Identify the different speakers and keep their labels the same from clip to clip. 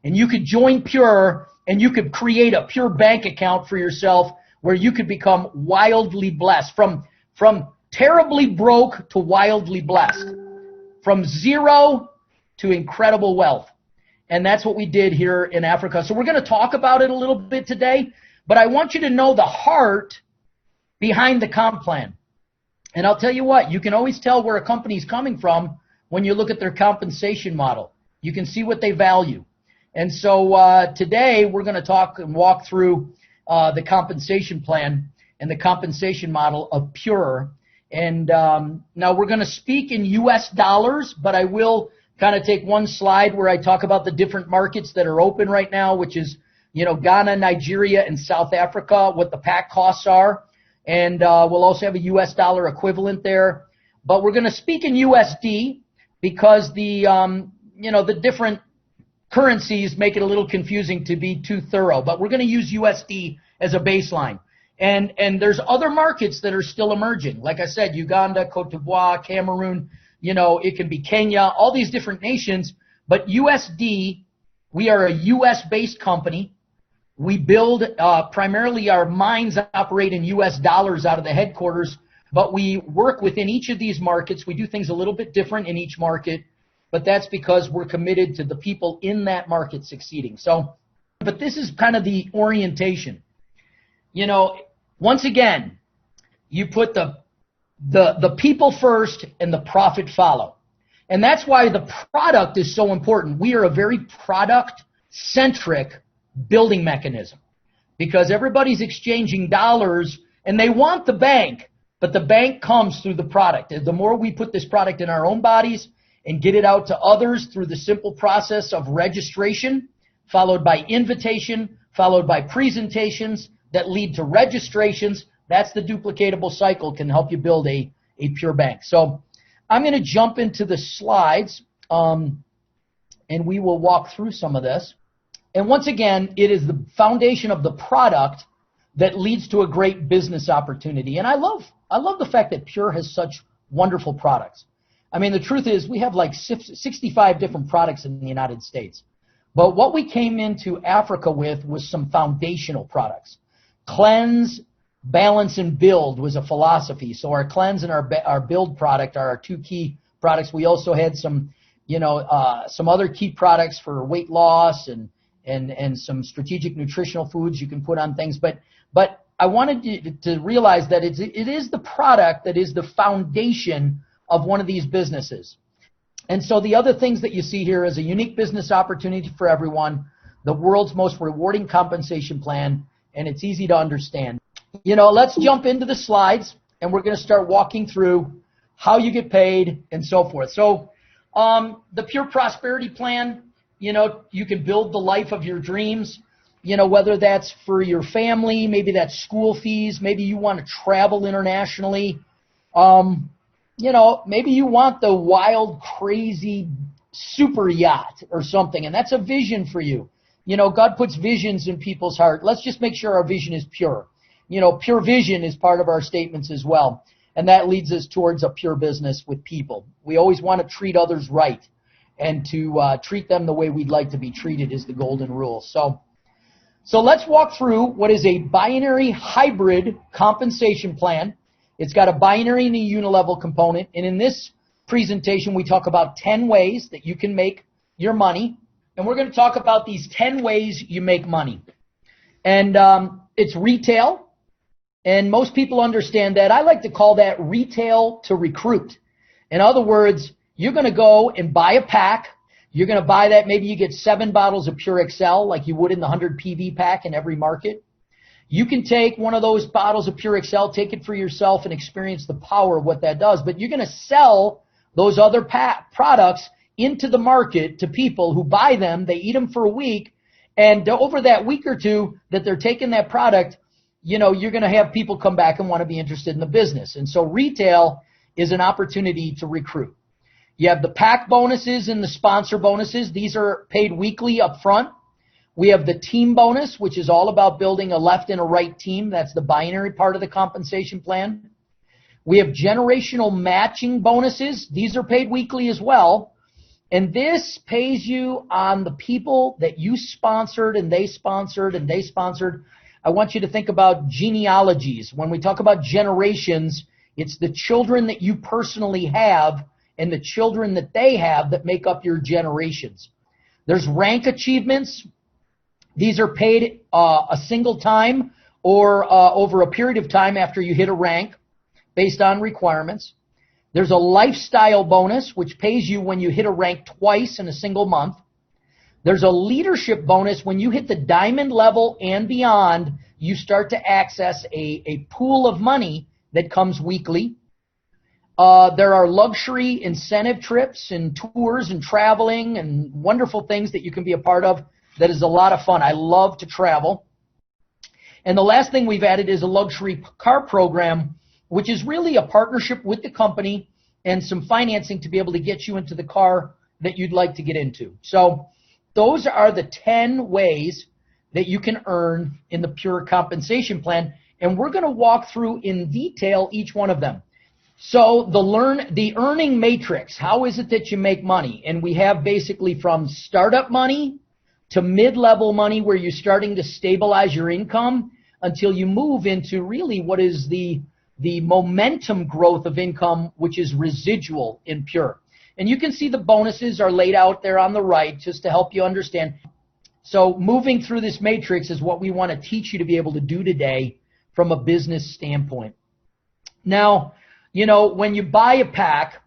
Speaker 1: And you could join Pure, and you could create a Pure bank account for yourself where you could become wildly blessed. From terribly broke to wildly blessed. From zero to incredible wealth. And that's what we did here in Africa. So we're going to talk about it a little bit today, but I want you to know the heart behind the comp plan. And I'll tell you what, you can always tell where a company's coming from when you look at their compensation model. You can see what they value. And so today we're going to talk and walk through the compensation plan and the compensation model of Pure. And now we're going to speak in U.S. dollars, but I will kind of take one slide where I talk about the different markets that are open right now, which is, Ghana, Nigeria, and South Africa, what the pack costs are. And we'll also have a U.S. dollar equivalent there. But we're going to speak in USD because the different currencies make it a little confusing to be too thorough. But we're going to use USD as a baseline. And there's other markets that are still emerging. Like I said, Uganda, Cote d'Ivoire, Cameroon, it can be Kenya, all these different nations. But USD, we are a U.S.-based company. We build primarily our mines operate in U.S. dollars out of the headquarters, but we work within each of these markets. We do things a little bit different in each market, but that's because we're committed to the people in that market succeeding. So, but this is kind of the orientation. Once again, you put the people first and the profit follow. And that's why the product is so important. We are a very product-centric building mechanism because everybody's exchanging dollars and they want the bank, but the bank comes through the product. The more we put this product in our own bodies and get it out to others through the simple process of registration, followed by invitation, followed by presentations that lead to registrations, that's the duplicatable cycle, can help you build a Pure bank. So I'm going to jump into the slides, and we will walk through some of this. And once again, it is the foundation of the product that leads to a great business opportunity. And I love the fact that Pure has such wonderful products. I mean, the truth is we have like 65 different products in the United States. But what we came into Africa with was some foundational products. Cleanse, balance, and build was a philosophy. So our cleanse and our build product are our two key products. We also had some other key products for weight loss and some strategic nutritional foods you can put on things. But I wanted you to realize that it is the product that is the foundation of one of these businesses. And so the other things that you see here is a unique business opportunity for everyone, the world's most rewarding compensation plan, and it's easy to understand. Let's jump into the slides, and we're going to start walking through how you get paid and so forth. So the Pure Prosperity Plan, you can build the life of your dreams, whether that's for your family, maybe that's school fees, maybe you want to travel internationally, maybe you want the wild, crazy super yacht or something, and that's a vision for you. God puts visions in people's heart. Let's just make sure our vision is pure. Pure vision is part of our statements as well, and that leads us towards a pure business with people. We always want to treat others right, and to treat them the way we'd like to be treated is the golden rule. So let's walk through what is a binary hybrid compensation plan. It's got a binary and a unilevel component. And in this presentation, we talk about 10 ways that you can make your money. And we're going to talk about these 10 ways you make money. And it's retail. And most people understand that. I like to call that retail to recruit. In other words, you're going to go and buy a pack. You're going to buy that. Maybe you get 7 bottles of PurXcell like you would in the 100 PV pack in every market. You can take one of those bottles of PurXcell, take it for yourself, and experience the power of what that does. But you're going to sell those other products into the market to people who buy them. They eat them for a week. And over that week or two that they're taking that product, you're going to have people come back and want to be interested in the business. And so retail is an opportunity to recruit. You have the pack bonuses and the sponsor bonuses. These are paid weekly up front. We have the team bonus, which is all about building a left and a right team. That's the binary part of the compensation plan. We have generational matching bonuses. These are paid weekly as well. And this pays you on the people that you sponsored and they sponsored and they sponsored. I want you to think about genealogies. When we talk about generations, it's the children that you personally have and the children that they have that make up your generations. There's rank achievements. These are paid a single time or over a period of time after you hit a rank based on requirements. There's a lifestyle bonus, which pays you when you hit a rank twice in a single month. There's a leadership bonus. When you hit the diamond level and beyond, you start to access a pool of money that comes weekly. There are luxury incentive trips and tours and traveling and wonderful things that you can be a part of. That is a lot of fun. I love to travel. And the last thing we've added is a luxury car program, which is really a partnership with the company and some financing to be able to get you into the car that you'd like to get into. So those are the 10 ways that you can earn in the Pure compensation plan. And we're going to walk through in detail each one of them. So the earning matrix, how is it that you make money? And we have basically from startup money to mid-level money where you're starting to stabilize your income until you move into really what is the momentum growth of income, which is residual in Pure. And you can see the bonuses are laid out there on the right just to help you understand. So moving through this matrix is what we want to teach you to be able to do today from a business standpoint. Now, you know, when you buy a pack,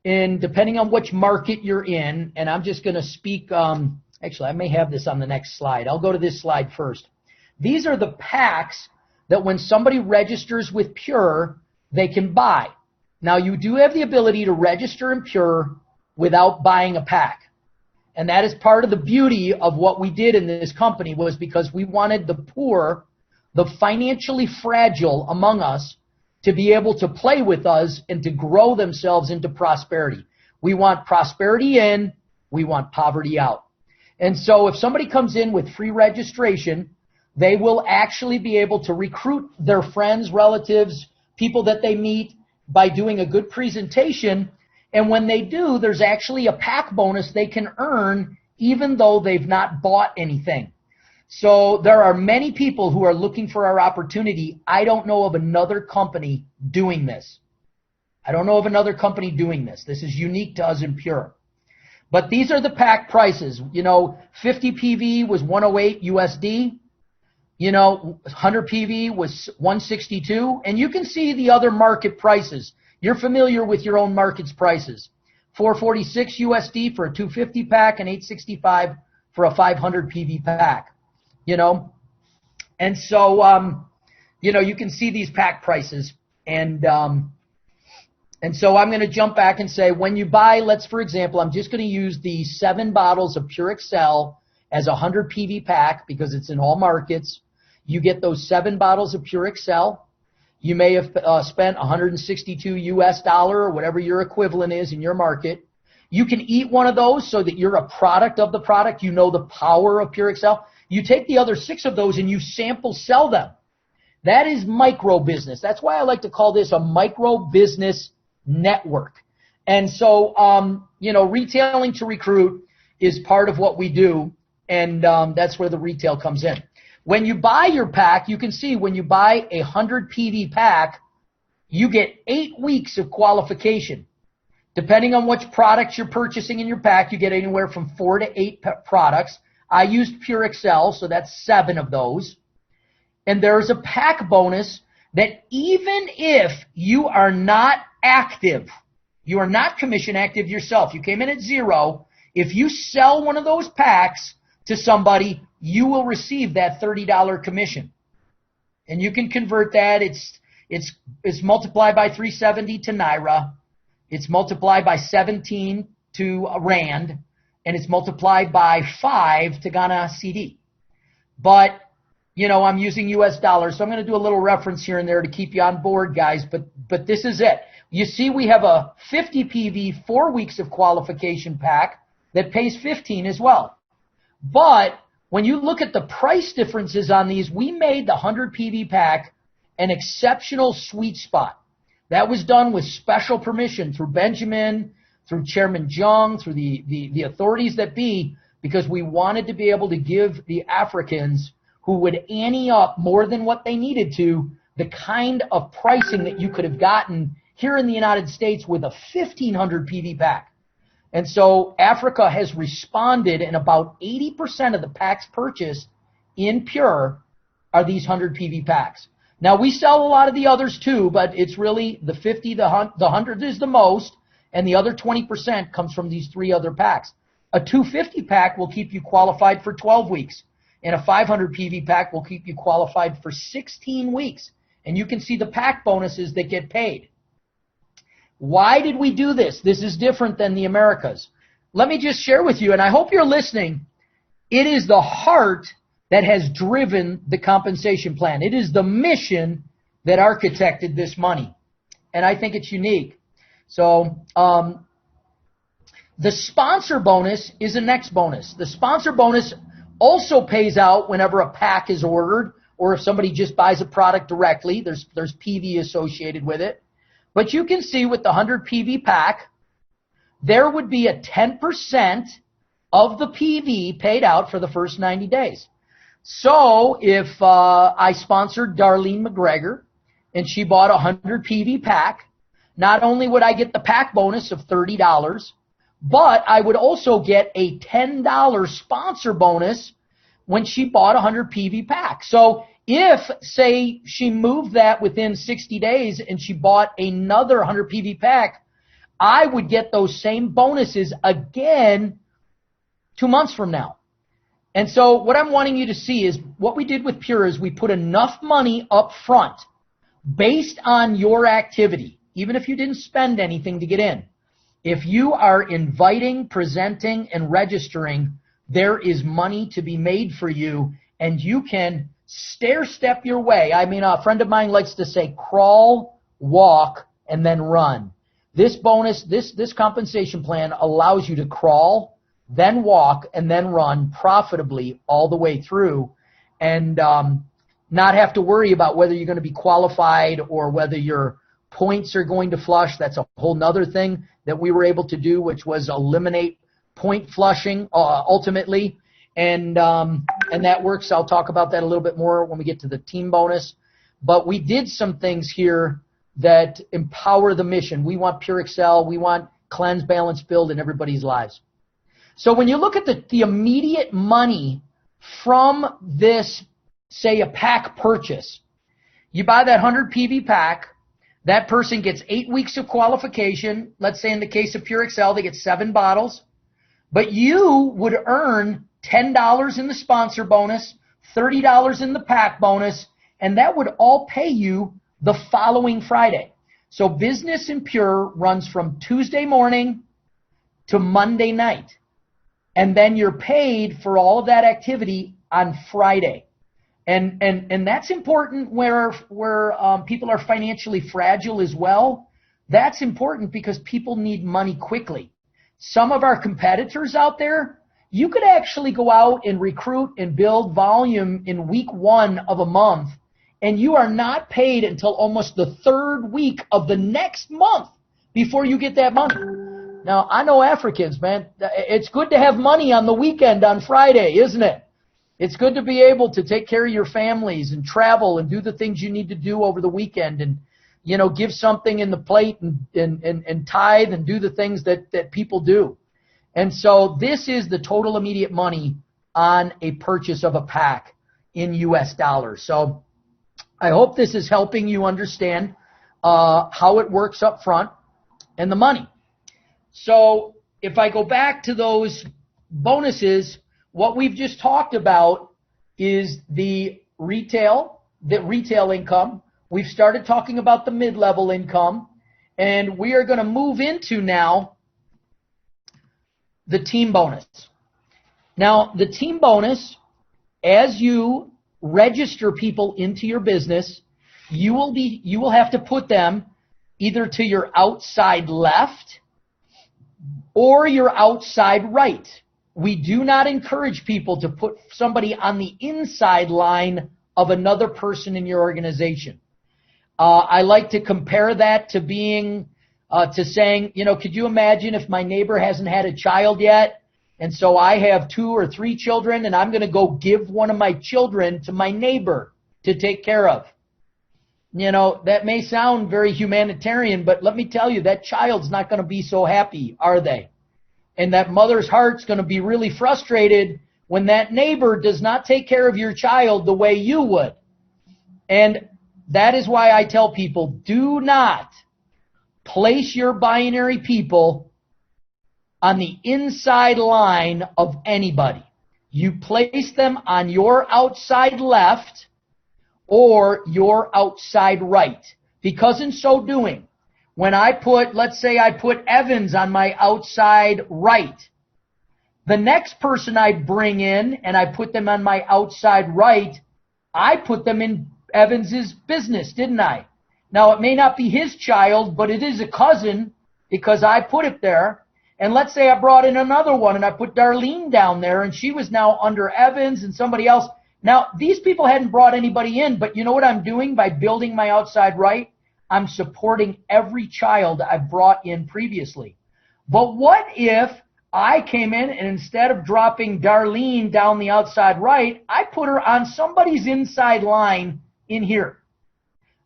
Speaker 1: and depending on which market you're in, and I'm just going to speak, actually, I may have this on the next slide. I'll go to this slide first. These are the packs that when somebody registers with Pure, they can buy. Now, you do have the ability to register in Pure without buying a pack. And that is part of the beauty of what we did in this company was because we wanted the poor, the financially fragile among us, to be able to play with us and to grow themselves into prosperity. We want prosperity in, we want poverty out. And so if somebody comes in with free registration, they will actually be able to recruit their friends, relatives, people that they meet by doing a good presentation. And when they do, there's actually a pack bonus they can earn even though they've not bought anything. So there are many people who are looking for our opportunity. I don't know of another company doing this. I don't know of another company doing this. This is unique to us in Pure. But these are the pack prices. You know, 50 PV was 108 USD. You know, 100 PV was 162. And you can see the other market prices. You're familiar with your own market's prices. 446 USD for a 250 pack and 865 for a 500 PV pack. You know, and so, you know, you can see these pack prices. And so I'm going to jump back and say when you buy, for example, I'm just going to use the 7 bottles of PurXcell as a 100 PV pack because it's in all markets. You get those 7 bottles of PurXcell. You may have spent $162 US or whatever your equivalent is in your market. You can eat one of those so that you're a product of the product. You know the power of PurXcell. You take the other 6 of those and you sample sell them. That is micro business. That's why I like to call this a micro business network. And so, you know, retailing to recruit is part of what we do, and that's where the retail comes in. When you buy your pack, you can see when you buy a 100 PV pack, you get 8 weeks of qualification. Depending on which products you're purchasing in your pack, you get anywhere from 4 to 8 products. I used PurXcell, so that's 7 of those. And there's a pack bonus that even if you are not active, you are not commission active yourself, you came in at 0, if you sell one of those packs to somebody, you will receive that $30 commission. And you can convert that. It's multiplied by 370 to Naira. It's multiplied by 17 to Rand. And it's multiplied by 5 to Ghana CD. But, you know, I'm using US dollars, so I'm going to do a little reference here and there to keep you on board, guys. But this is it. You see we have a 50 PV 4 weeks of qualification pack that pays 15 as well. But when you look at the price differences on these, we made the 100 PV pack an exceptional sweet spot. That was done with special permission through Benjamin, through Chairman Jung, through the authorities that be, because we wanted to be able to give the Africans who would ante up more than what they needed to the kind of pricing that you could have gotten here in the United States with a 1,500 PV pack. And so Africa has responded, and about 80% of the packs purchased in Pure are these 100 PV packs. Now, we sell a lot of the others too, but it's really the 50, the 100 is the most, and the other 20% comes from these 3 other packs. A 250 pack will keep you qualified for 12 weeks, and a 500 PV pack will keep you qualified for 16 weeks. And you can see the pack bonuses that get paid. Why did we do this? This is different than the Americas. Let me just share with you, and I hope you're listening. It is the heart that has driven the compensation plan. It is the mission that architected this money. And I think it's unique. So the sponsor bonus is a next bonus. The sponsor bonus also pays out whenever a pack is ordered, or if somebody just buys a product directly. There's PV associated with it. But you can see with the 100 PV pack, there would be a 10% of the PV paid out for the first 90 days. So if I sponsored Darlene McGregor and she bought a 100 PV pack, not only would I get the pack bonus of $30, but I would also get a $10 sponsor bonus when she bought a 100 PV pack. So if, say, she moved that within 60 days and she bought another 100 PV pack, I would get those same bonuses again 2 months from now. And so what I'm wanting you to see is what we did with Pure is we put enough money up front based on your activity, even if you didn't spend anything to get in. If you are inviting, presenting, and registering, there is money to be made for you, and you can stair-step your way. I mean, a friend of mine likes to say crawl, walk, and then run. This bonus, this compensation plan allows you to crawl, then walk, and then run profitably all the way through, and not have to worry about whether you're going to be qualified or whether your points are going to flush. That's a whole nother thing that we were able to do, which was eliminate point flushing ultimately. And that works. I'll talk about that a little bit more when we get to the team bonus. But we did some things here that empower the mission. We want PurXcell. We want cleanse, balance, build in everybody's lives. So when you look at the immediate money from this, say, a pack purchase, you buy that 100 PV pack, that person gets 8 weeks of qualification. Let's say in the case of PurXcell, they get 7 bottles. But you would earn $10 in the sponsor bonus, $30 in the pack bonus, and that would all pay you the following Friday. So business in Pure runs from Tuesday morning to Monday night. And then you're paid for all of that activity on Friday. And that's important where people are financially fragile as well. That's important because people need money quickly. Some of our competitors out there, you could actually go out and recruit and build volume in week 1 of a month, and you are not paid until almost the 3rd week of the next month before you get that money. Now, I know Africans, man. It's good to have money on the weekend on Friday, isn't it? It's good to be able to take care of your families and travel and do the things you need to do over the weekend and, you know, give something in the plate and tithe and do the things that people do. And so this is the total immediate money on a purchase of a pack in U.S. dollars. So I hope this is helping you understand how it works up front and the money. So if I go back to those bonuses, what we've just talked about is the retail income. We've started talking about the mid-level income, and we are going to move into now the team bonus. Now, the team bonus, as you register people into your business, you will have to put them either to your outside left or your outside right. We do not encourage people to put somebody on the inside line of another person in your organization. I like to compare that to being to saying, could you imagine if my neighbor hasn't had a child yet, and so I have 2 or 3 children, and I'm going to go give one of my children to my neighbor to take care of. That may sound very humanitarian, but let me tell you, that child's not going to be so happy, are they? And that mother's heart's going to be really frustrated when that neighbor does not take care of your child the way you would. And that is why I tell people, do not place your binary people on the inside line of anybody. You place them on your outside left or your outside right. Because in so doing, when let's say I put Evans on my outside right, the next person I bring in and I put them on my outside right, I put them in Evans's business, didn't I? Now, it may not be his child, but it is a cousin because I put it there. And let's say I brought in another one and I put Darlene down there and she was now under Evans and somebody else. Now, these people hadn't brought anybody in, but you know what I'm doing by building my outside right? I'm supporting every child I've brought in previously. But what if I came in and instead of dropping Darlene down the outside right, I put her on somebody's inside line in here?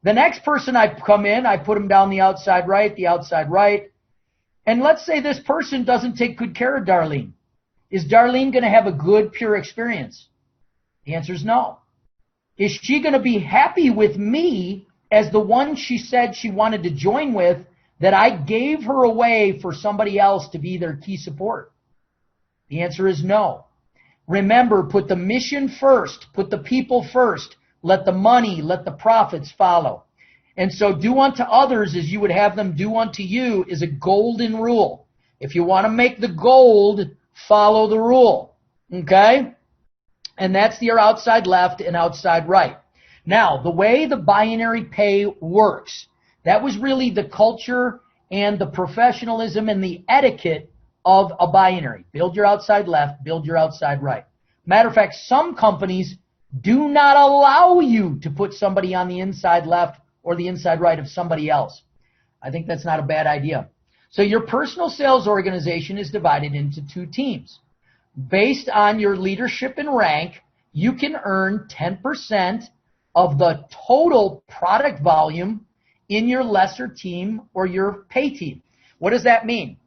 Speaker 1: The next person I come in, I put him down the outside right. And let's say this person doesn't take good care of Darlene. Is Darlene going to have a good, pure experience? The answer is no. Is she going to be happy with me as the one she said she wanted to join with, that I gave her away for somebody else to be their key support? The answer is no. Remember, put the mission first. Put the people first. Let the money, let the profits follow. And so do unto others as you would have them do unto you is a golden rule. If you want to make the gold, follow the rule. Okay? And that's your outside left and outside right. Now, the way the binary pay works, that was really the culture and the professionalism and the etiquette of a binary. Build your outside left, build your outside right. Matter of fact, some companies do not allow you to put somebody on the inside left or the inside right of somebody else. I think that's not a bad idea. So your personal sales organization is divided into 2 teams. Based on your leadership and rank, you can earn 10% of the total product volume in your lesser team or your pay team. What does that mean?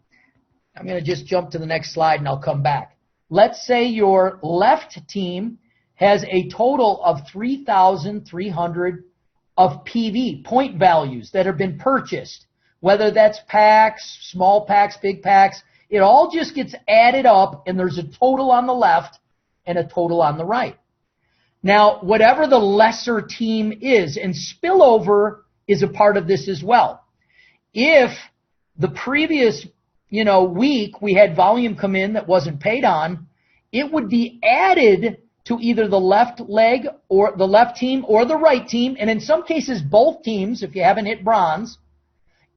Speaker 1: I'm going to just jump to the next slide and I'll come back. Let's say your left team has a total of 3,300 of PV, point values, that have been purchased, whether that's packs, small packs, big packs. It all just gets added up, and there's a total on the left and a total on the right. Now, whatever the lesser team is, and spillover is a part of this as well. If the previous week we had volume come in that wasn't paid on, it would be added to either the left leg or the left team or the right team, and in some cases both teams if you haven't hit bronze,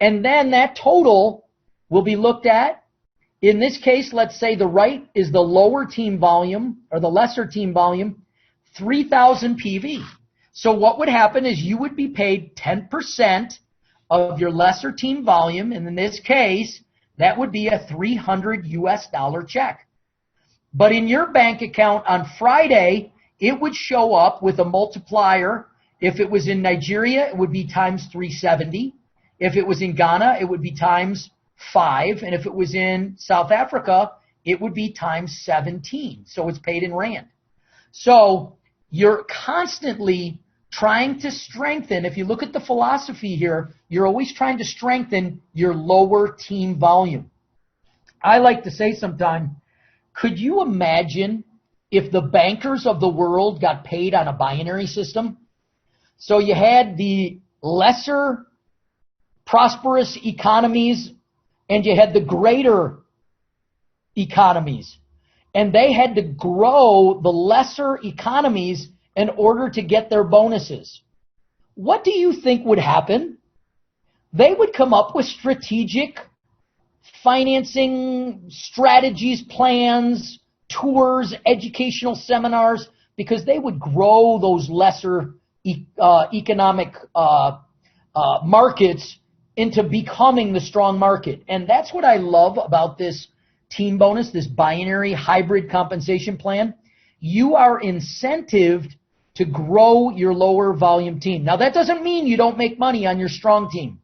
Speaker 1: and then that total will be looked at. In this case, let's say the right is the lower team volume or the lesser team volume, 3,000 PV. So what would happen is you would be paid 10% of your lesser team volume, and in this case, that would be a $300 US check. But in your bank account on Friday, it would show up with a multiplier. If it was in Nigeria, it would be times 370. If it was in Ghana, it would be times 5. And if it was in South Africa, it would be times 17. So it's paid in rand. So you're constantly trying to strengthen. If you look at the philosophy here, you're always trying to strengthen your lower team volume. I like to say sometimes, could you imagine if the bankers of the world got paid on a binary system? So you had the lesser prosperous economies and you had the greater economies. And they had to grow the lesser economies in order to get their bonuses. What do you think would happen? They would come up with strategic financing strategies, plans, tours, educational seminars, because they would grow those lesser economic markets into becoming the strong market. And that's what I love about this team bonus, this binary hybrid compensation plan. You are incentived to grow your lower volume team. Now, that doesn't mean you don't make money on your strong team,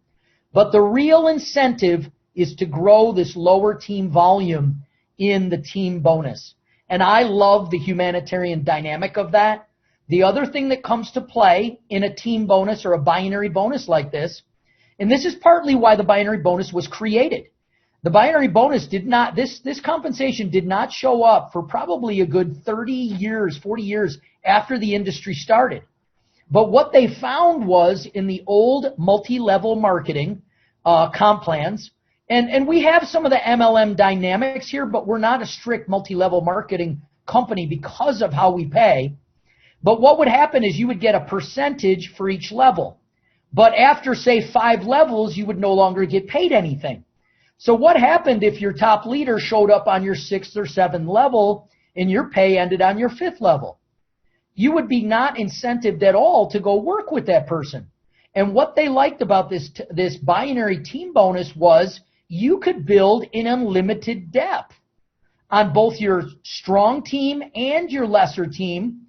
Speaker 1: but the real incentive is to grow this lower team volume in the team bonus. And I love the humanitarian dynamic of that. The other thing that comes to play in a team bonus or a binary bonus like this, and this is partly why the binary bonus was created. The binary bonus did not, this compensation did not show up for probably a good 30 years, 40 years after the industry started. But what they found was in the old multi-level marketing comp plans, and we have some of the MLM dynamics here, but we're not a strict multi-level marketing company because of how we pay. But what would happen is you would get a percentage for each level. But after, say, 5 levels, you would no longer get paid anything. So what happened if your top leader showed up on your 6th or 7th level and your pay ended on your 5th level? You would be not incentivized at all to go work with that person. And what they liked about this binary team bonus was you could build in unlimited depth on both your strong team and your lesser team,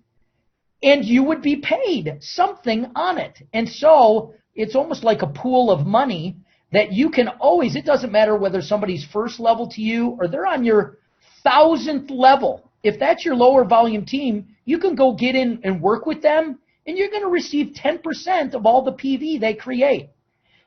Speaker 1: and you would be paid something on it. And so it's almost like a pool of money that you can always, it doesn't matter whether somebody's first level to you or they're on your 1,000th level. If that's your lower volume team, you can go get in and work with them, and you're going to receive 10% of all the PV they create.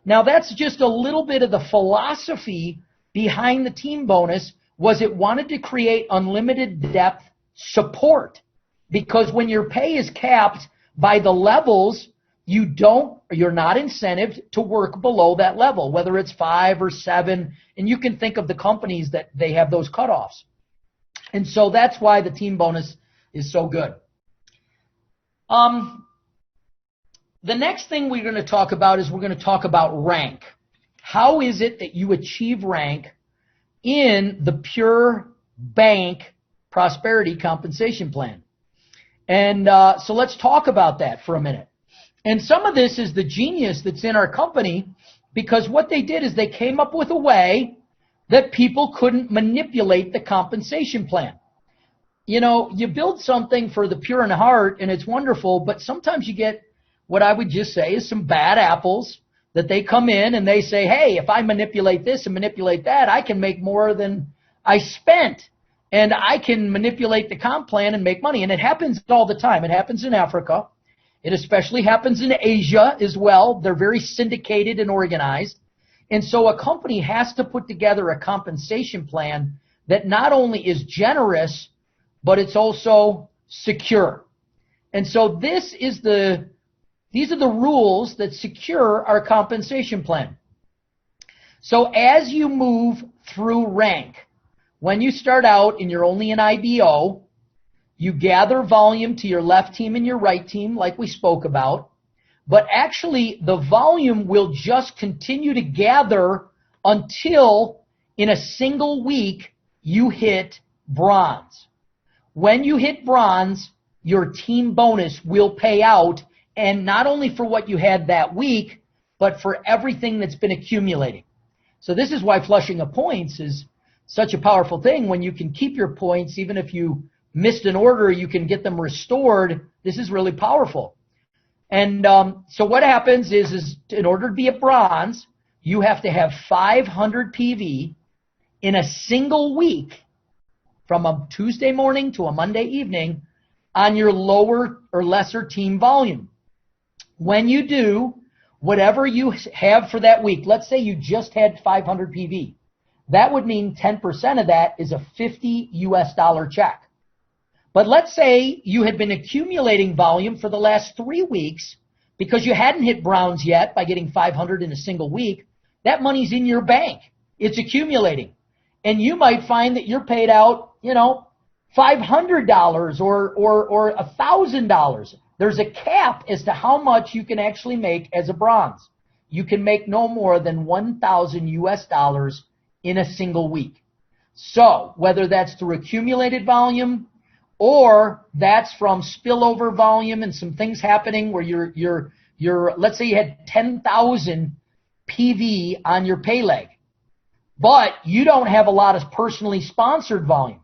Speaker 1: Now, that's just a little bit of the philosophy behind the team bonus, was it wanted to create unlimited depth support. Because when your pay is capped by the levels, you're not incentivized to work below that level, whether it's 5 or 7, and you can think of the companies that they have those cutoffs. And so that's why the team bonus is so good. The next thing we're going to talk about is we're going to talk about rank. How is it that you achieve rank in the pure bank prosperity compensation plan? And so let's talk about that for a minute. And some of this is the genius that's in our company, because what they did is they came up with a way that people couldn't manipulate the compensation plan. You know, you build something for the pure in heart, and it's wonderful, but sometimes you get what I would just say is some bad apples that they come in and they say, hey, if I manipulate this and manipulate that, I can make more than I spent. And I can manipulate the comp plan and make money. And it happens all the time. It happens in Africa. It especially happens in Asia as well. They're very syndicated and organized. And so a company has to put together a compensation plan that not only is generous, but it's also secure. And so these are the rules that secure our compensation plan. So as you move through rank, when you start out and you're only an IBO, you gather volume to your left team and your right team, like we spoke about. But actually, the volume will just continue to gather until in a single week you hit bronze. When you hit bronze, your team bonus will pay out, and not only for what you had that week, but for everything that's been accumulating. So this is why flushing of points is such a powerful thing. When you can keep your points, even if you missed an order, you can get them restored. This is really powerful. And so what happens is in order to be a bronze, you have to have 500 PV in a single week from a Tuesday morning to a Monday evening on your lower or lesser team volume. When you do, whatever you have for that week, let's say you just had 500 PV. That would mean 10% of that is a $50 US check. But let's say you had been accumulating volume for the last 3 weeks because you hadn't hit bronze yet by getting 500 in a single week. That money's in your bank. It's accumulating. And you might find that you're paid out, $500 or $1,000. There's a cap as to how much you can actually make as a bronze. You can make no more than $1,000 US in a single week. So whether that's through accumulated volume or that's from spillover volume and some things happening where you're let's say you had 10,000 PV on your pay leg, but you don't have a lot of personally sponsored volume,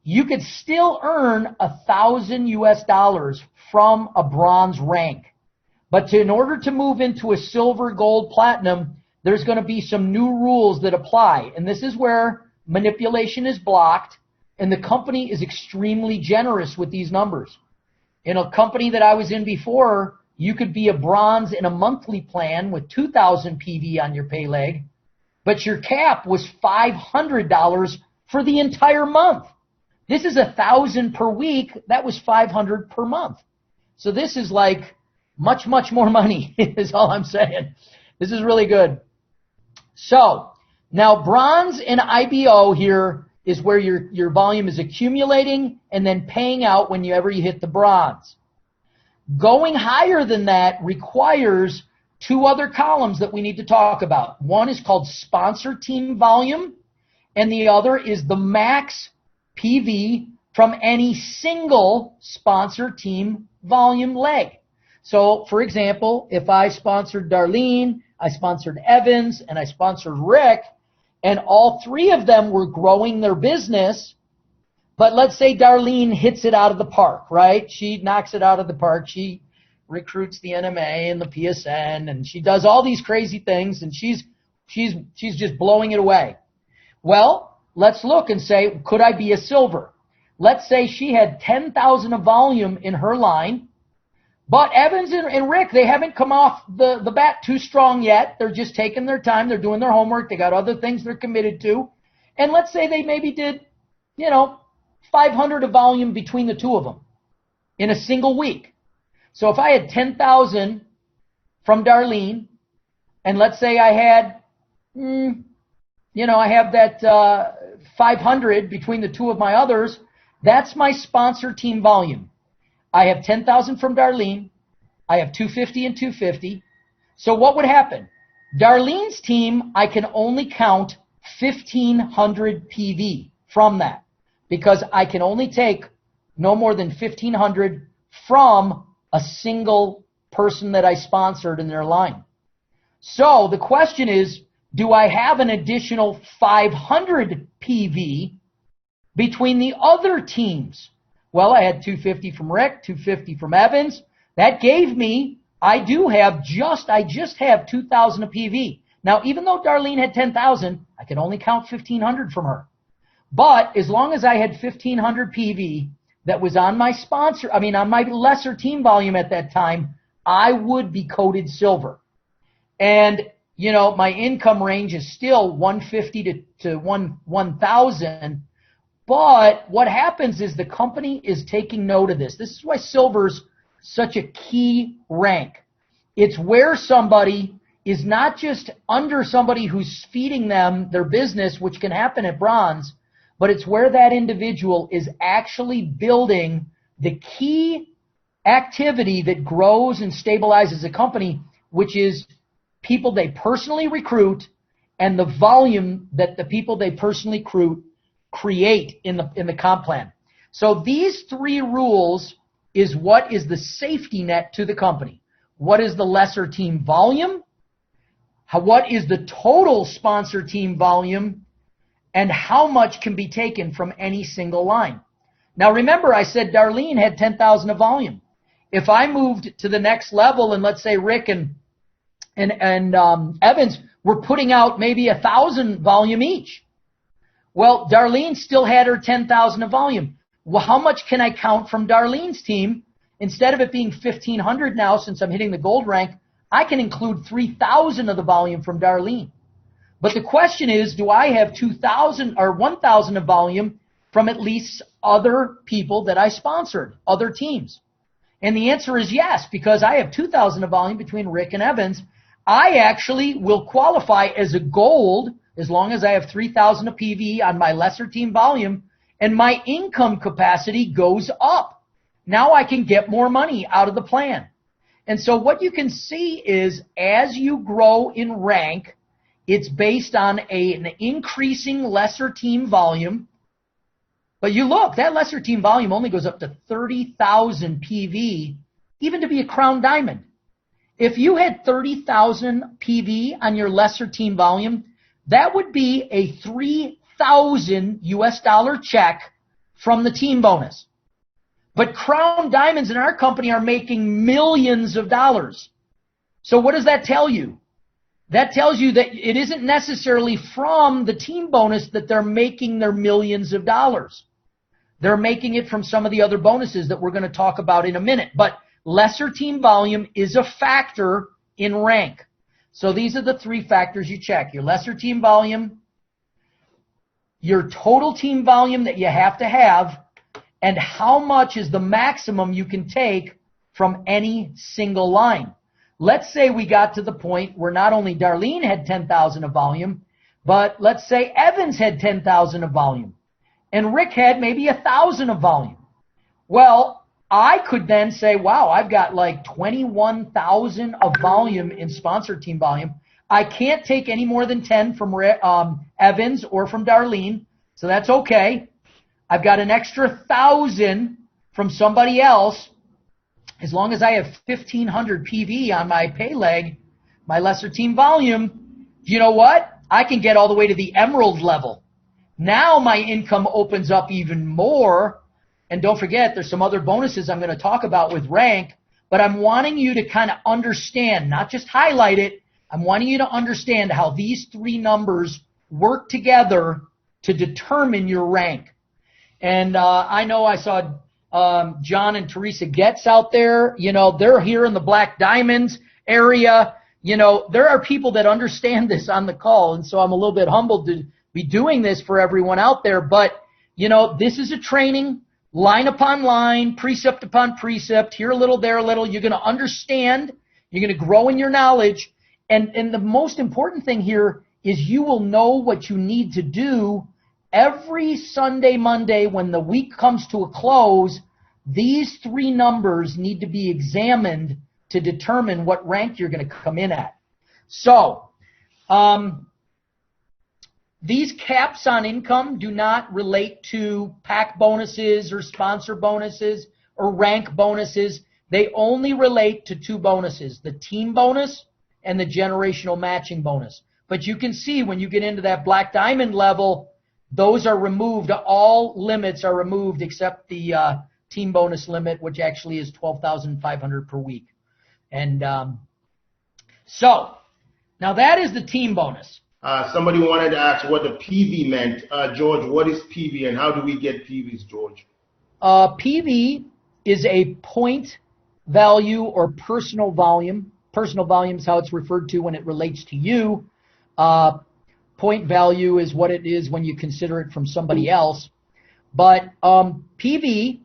Speaker 1: you could still earn $1,000 from a bronze rank. But in order to move into a silver, gold, platinum, there's going to be some new rules that apply. And this is where manipulation is blocked, and the company is extremely generous with these numbers. In a company that I was in before, you could be a bronze in a monthly plan with 2,000 PV on your pay leg, but your cap was $500 for the entire month. This is $1,000 per week. That was $500 per month. So this is like much, much more money is all I'm saying. This is really good. So now bronze and IBO here is where your volume is accumulating and then paying out whenever you hit the bronze. Going higher than that requires two other columns that we need to talk about. One is called sponsor team volume, and the other is the max PV from any single sponsor team volume leg. So, for example, if I sponsored Darlene, I sponsored Evans, and I sponsored Rick, and all three of them were growing their business, but let's say Darlene hits it out of the park, right? She knocks it out of the park. She recruits the NMA and the PSN, and she does all these crazy things, and she's just blowing it away. Well, let's look and say, could I be a silver? Let's say she had 10,000 of volume in her line, but Evans and Rick, they haven't come off the bat too strong yet. They're just taking their time. They're doing their homework. They got other things they're committed to. And let's say they maybe did, 500 of volume between the two of them in a single week. So if I had 10,000 from Darlene, and let's say I had, I have that 500 between the two of my others, that's my sponsor team volume. I have 10,000 from Darlene. I have 250 and 250. So what would happen? Darlene's team, I can only count 1,500 PV from that because I can only take no more than 1,500 from a single person that I sponsored in their line. So the question is, do I have an additional 500 PV between the other teams? Well, I had 250 from Rick, 250 from Evans. That gave me, I just have 2,000 of PV. Now, even though Darlene had 10,000, I could only count 1,500 from her. But as long as I had 1,500 PV that was on my on my lesser team volume at that time, I would be coded silver. And, my income range is still 150 to 1,000. But what happens is the company is taking note of this. This is why silver's such a key rank. It's where somebody is not just under somebody who's feeding them their business, which can happen at bronze, but it's where that individual is actually building the key activity that grows and stabilizes a company, which is people they personally recruit and the volume that the people they personally create in the comp plan. So these three rules is what is the safety net to the company. What is the lesser team volume? What is the total sponsor team volume? And how much can be taken from any single line? Now remember, I said Darlene had 10,000 of volume. If I moved to the next level and let's say Rick and Evans were putting out maybe 1,000 volume each. Well, Darlene still had her 10,000 of volume. Well, how much can I count from Darlene's team? Instead of it being 1,500 now, since I'm hitting the gold rank, I can include 3,000 of the volume from Darlene. But the question is, do I have 2,000 or 1,000 of volume from at least other people that I sponsored, other teams? And the answer is yes, because I have 2,000 of volume between Rick and Evans. I actually will qualify as a gold as long as I have 3,000 of PV on my lesser team volume, and my income capacity goes up. Now I can get more money out of the plan. And so what you can see is as you grow in rank, it's based on an increasing lesser team volume. But you look, that lesser team volume only goes up to 30,000 PV, even to be a crown diamond. If you had 30,000 PV on your lesser team volume, that would be a 3,000 US dollar check from the team bonus. But Crown Diamonds in our company are making millions of dollars. So what does that tell you? That tells you that it isn't necessarily from the team bonus that they're making their millions of dollars. They're making it from some of the other bonuses that we're going to talk about in a minute. But lesser team volume is a factor in rank. So these are the three factors you check. Your lesser team volume, your total team volume that you have to have, and how much is the maximum you can take from any single line. Let's say we got to the point where not only Darlene had 10,000 of volume, but let's say Evans had 10,000 of volume, and Rick had maybe 1,000 of volume. Well, I could then say, wow, I've got like 21,000 of volume in sponsor team volume. I can't take any more than 10 from Evans or from Darlene, so that's okay. I've got an extra 1,000 from somebody else. As long as I have 1,500 PV on my pay leg, my lesser team volume, you know what? I can get all the way to the emerald level. Now my income opens up even more. And don't forget, there's some other bonuses I'm going to talk about with rank, but I'm wanting you to kind of understand, not just highlight it. I'm wanting you to understand how these three numbers work together to determine your rank. And I know I saw John and Teresa Getz out there. You know, they're here in the Black Diamonds area. You know, there are people that understand this on the call, and so I'm a little bit humbled to be doing this for everyone out there. But, you know, this is a training, line upon line, precept upon precept, here a little, there a little. You're going to understand. You're going to grow in your knowledge. And the most important thing here is you will know what you need to do every Sunday, Monday, when the week comes to a close. These three numbers need to be examined to determine what rank you're going to come in at. So, these caps on income do not relate to pack bonuses or sponsor bonuses or rank bonuses. They only relate to two bonuses, the team bonus and the generational matching bonus. But you can see when you get into that Black Diamond level, those are removed. All limits are removed except the team bonus limit, which actually is $12,500 per week. And so, now that is the team bonus.
Speaker 2: Somebody wanted to ask what the PV meant. George, what is PV and how do we get PVs, George?
Speaker 1: PV is a point value or personal volume. Personal volume is how it's referred to when it relates to you. Point value is what it is when you consider it from somebody else. But PV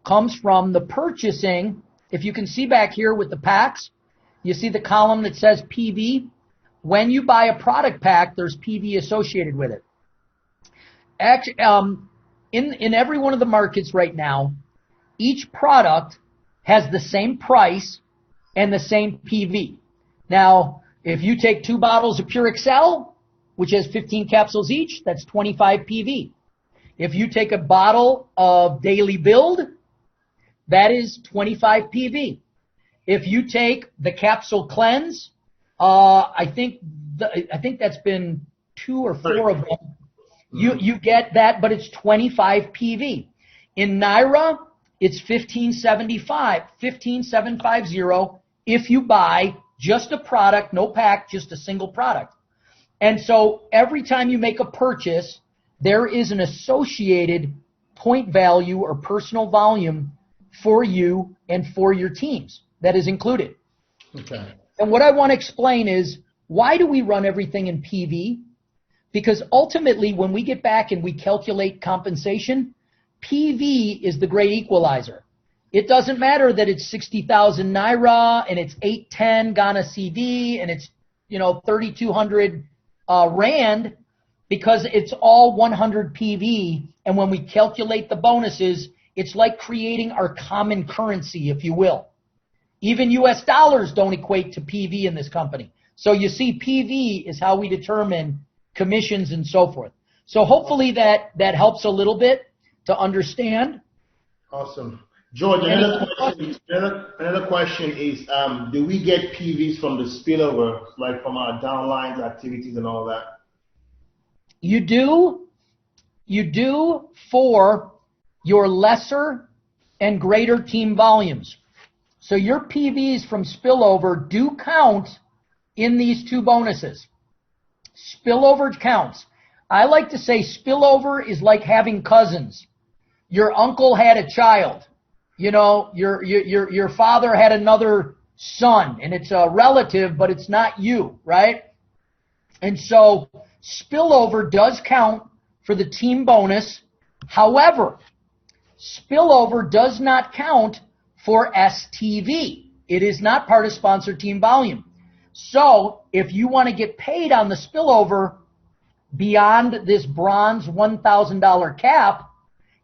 Speaker 1: comes from the purchasing. If you can see back here with the packs, you see the column that says PV. When you buy a product pack, there's PV associated with it. Actually, in every one of the markets right now, each product has the same price and the same PV. Now, if you take 2 bottles of PurXcell, which has 15 capsules each, that's 25 PV. If you take a bottle of Daily Build, that is 25 PV. If you take the capsule cleanse, I think that's been 2 or 4 of them. You get that, but it's 25 PV. In Naira, it's 15.750 if you buy just a product, no pack, just a single product. And so every time you make a purchase, there is an associated point value or personal volume for you and for your teams that is included.
Speaker 2: Okay.
Speaker 1: And what I want to explain is, why do we run everything in PV? Because ultimately, when we get back and we calculate compensation, PV is the great equalizer. It doesn't matter that it's 60,000 Naira and it's 810 Ghana CD and it's 3,200 Rand, because it's all 100 PV. And when we calculate the bonuses, it's like creating our common currency, if you will. Even US dollars don't equate to PV in this company. So you see, PV is how we determine commissions and so forth. So hopefully that helps a little bit to understand.
Speaker 2: Awesome. George, another question is, do we get PVs from the spillover, like from our downlines activities and all that?
Speaker 1: You do for your lesser and greater team volumes. So your PVs from spillover do count in these two bonuses. Spillover counts. I like to say spillover is like having cousins. Your uncle had a child. You know, your father had another son, and it's a relative, but it's not you, right? And so spillover does count for the team bonus. However, spillover does not count for STV. It is not part of sponsored team volume. So if you want to get paid on the spillover beyond this bronze $1,000 cap,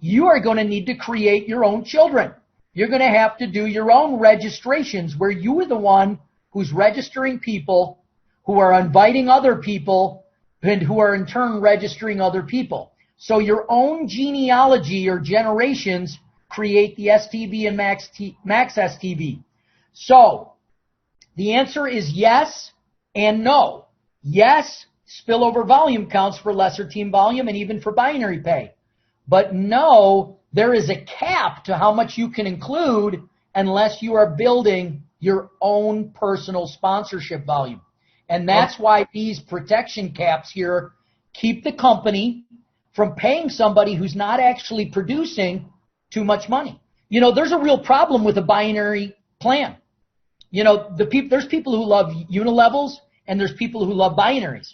Speaker 1: you are going to need to create your own children. You're going to have to do your own registrations where you are the one who's registering people who are inviting other people and who are in turn registering other people. So your own genealogy or generations create the STV and max STV. So the answer is yes and no. Yes, spillover volume counts for lesser team volume and even for binary pay. But no, there is a cap to how much you can include unless you are building your own personal sponsorship volume. And that's why these protection caps here keep the company from paying somebody who's not actually producing too much money. You know, there's a real problem with a binary plan. You know, there's people who love unilevels and there's people who love binaries.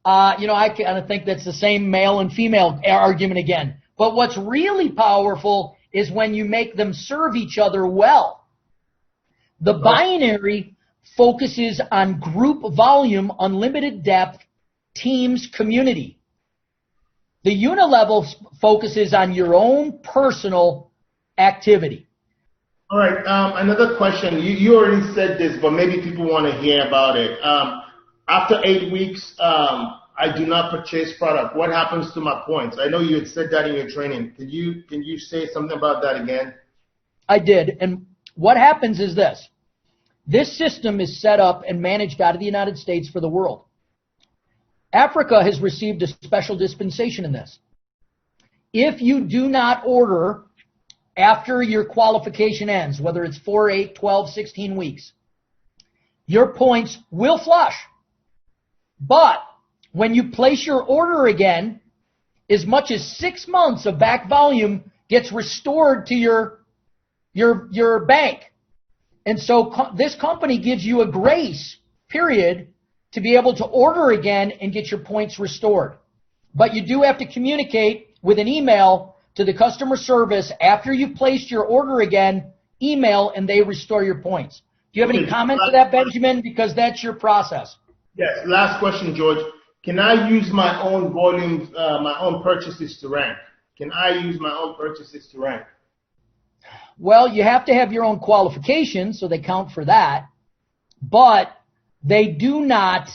Speaker 1: I kind of think that's the same male and female argument again. But what's really powerful is when you make them serve each other well. The binary focuses on group volume, unlimited depth, teams, community. The unilevel focuses on your own personal activity.
Speaker 2: All right. Another question. You already said this, but maybe people want to hear about it. After 8 weeks, I do not purchase product. What happens to my points? I know you had said that in your training. Can you say something about that again?
Speaker 1: I did. And what happens is this. This system is set up and managed out of the United States for the world. Africa has received a special dispensation in this. If you do not order after your qualification ends, whether it's 4, 8, 12, 16 weeks, your points will flush. But when you place your order again, as much as 6 months of back volume gets restored to your bank. And so this company gives you a grace period to be able to order again and get your points restored. But you do have to communicate with an email to the customer service after you've placed your order again, email, and they restore your points. Do you have any comment to that, Benjamin? Because that's your process.
Speaker 2: Yes. Last question, George. Can I use my own volumes, my own purchases to rank? Can I use my own purchases to rank?
Speaker 1: Well, you have to have your own qualifications, so they count for that. But they do not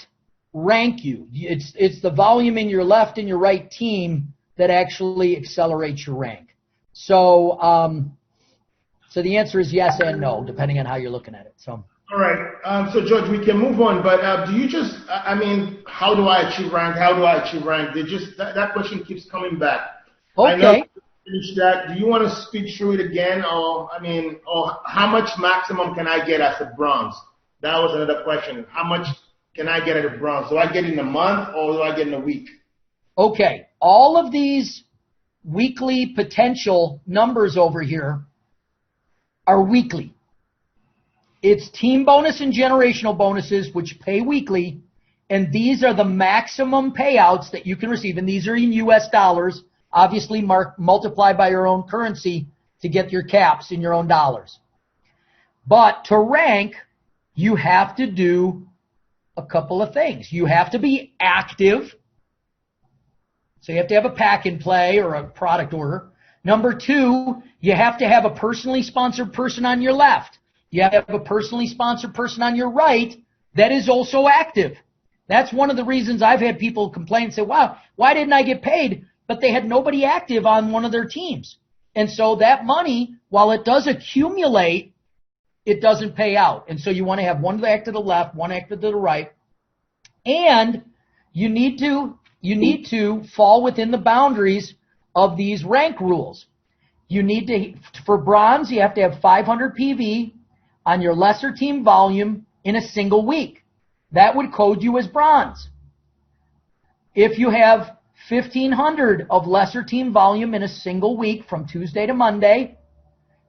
Speaker 1: rank you. It's the volume in your left and your right team that actually accelerates your rank. So the answer is yes and no, depending on how you're looking at it. So.
Speaker 2: All right. So, George, we can move on. But do you just, how do I achieve rank? How do I achieve rank? That question keeps coming back.
Speaker 1: Okay.
Speaker 2: I know finish that. Do you want to speak through it again? Or how much maximum can I get as a bronze? That was another question. How much can I get at a bronze? Do I get in a month or do I get in a week?
Speaker 1: Okay. All of these weekly potential numbers over here are weekly. It's team bonus and generational bonuses, which pay weekly, and these are the maximum payouts that you can receive, and these are in U.S. dollars, obviously multiplied by your own currency to get your caps in your own dollars. But to rank, you have to do a couple of things. You have to be active, so you have to have a pack and play or a product order. Number 2, you have to have a personally sponsored person on your left. You have to have a personally sponsored person on your right that is also active. That's one of the reasons I've had people complain and say, wow, why didn't I get paid? But they had nobody active on one of their teams. And so that money, while it does accumulate, it doesn't pay out. And so you want to have one act to the left, one act to the right. And you need to fall within the boundaries of these rank rules. You need to, for bronze, you have to have 500 PV on your lesser team volume in a single week. That would code you as bronze. If you have 1,500 of lesser team volume in a single week from Tuesday to Monday,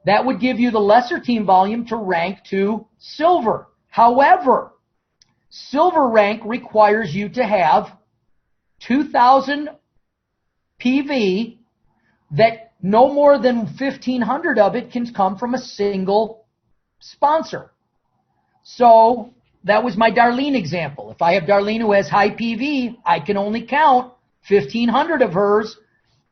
Speaker 1: that would give you the lesser team volume to rank to silver. However, silver rank requires you to have 2,000 PV that no more than 1,500 of it can come from a single sponsor. So that was my Darlene example. If I have Darlene who has high PV, I can only count 1,500 of hers.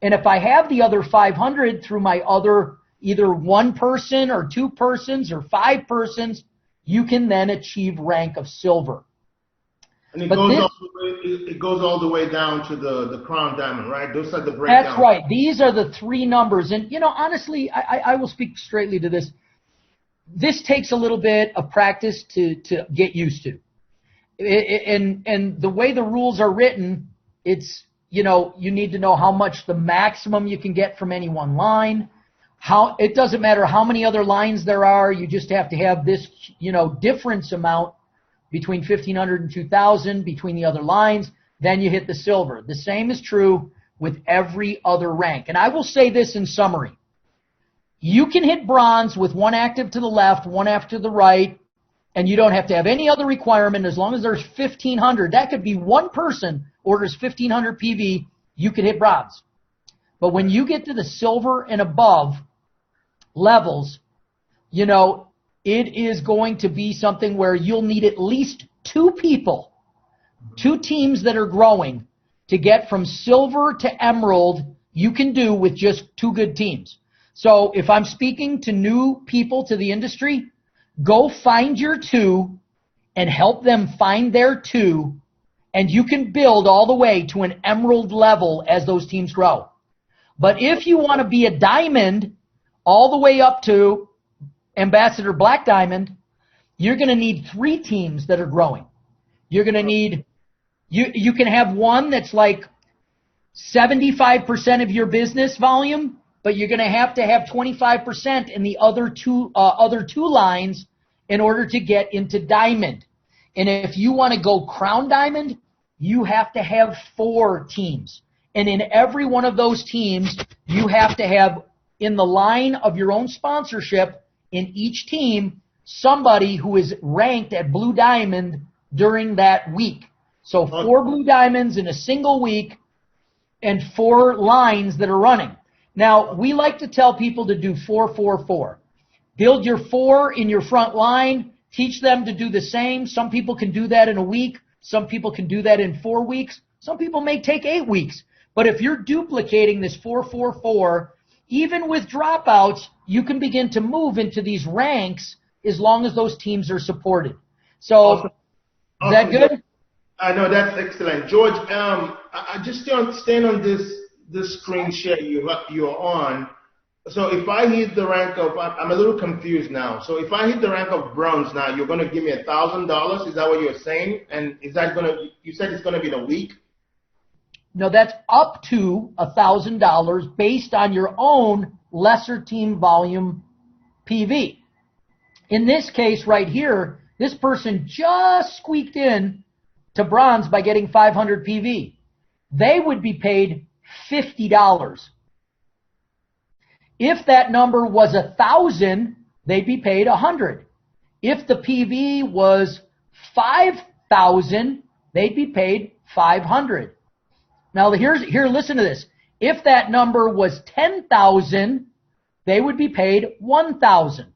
Speaker 1: And if I have the other 500 through my other either one person or two persons or 5 persons, you can then achieve rank of silver.
Speaker 2: And it goes all the way down to the crown diamond, right? Those are the breakdowns.
Speaker 1: That's right. These are the 3 numbers. And, honestly, I will speak straightly to this. This takes a little bit of practice to get used to. And the way the rules are written, it's, you need to know how much the maximum you can get from any one line. It doesn't matter how many other lines there are. You just have to have this, difference amount between 1,500 and 2,000 between the other lines. Then you hit the silver. The same is true with every other rank. And I will say this in summary. You can hit bronze with one active to the left, one active to the right, and you don't have to have any other requirement as long as there's 1,500. That could be one person orders 1,500 PV, you could hit bronze. But when you get to the silver and above levels, it is going to be something where you'll need at least 2 people, 2 teams that are growing to get from silver to emerald. You can do with just 2 good teams. So if I'm speaking to new people to the industry, go find your 2 and help them find their 2, and you can build all the way to an emerald level as those teams grow. But if you want to be a diamond all the way up to Ambassador Black Diamond, you're going to need 3 teams that are growing. You're going to need, you can have one that's like 75% of your business volume, but you're going to have 25% in the other two lines in order to get into diamond. And if you want to go crown diamond, you have to have 4 teams. And in every one of those teams, you have to have in the line of your own sponsorship in each team somebody who is ranked at blue diamond during that week. So 4 blue diamonds in a single week and 4 lines that are running. Now, we like to tell people to do 4-4-4. Build your 4 in your front line. Teach them to do the same. Some people can do that in a week. Some people can do that in 4 weeks. Some people may take 8 weeks. But if you're duplicating this 4-4-4, even with dropouts, you can begin to move into these ranks as long as those teams are supported. So, awesome. Is that good?
Speaker 2: I know, that's excellent. George, I just staying on this screen share you're on. So if I hit the rank of, I'm a little confused now. So if I hit the rank of bronze now, you're going to give me $1,000. Is that what you're saying? And is that you said it's going to be the week?
Speaker 1: No, that's up to $1,000 based on your own lesser team volume PV. In this case right here, this person just squeaked in to bronze by getting 500 PV. They would be paid $50. If that number was 1,000, they'd be paid 100. If the PV was 5,000, they'd be paid 500. Now here, listen to this. If that number was 10,000, they would be paid 1,000.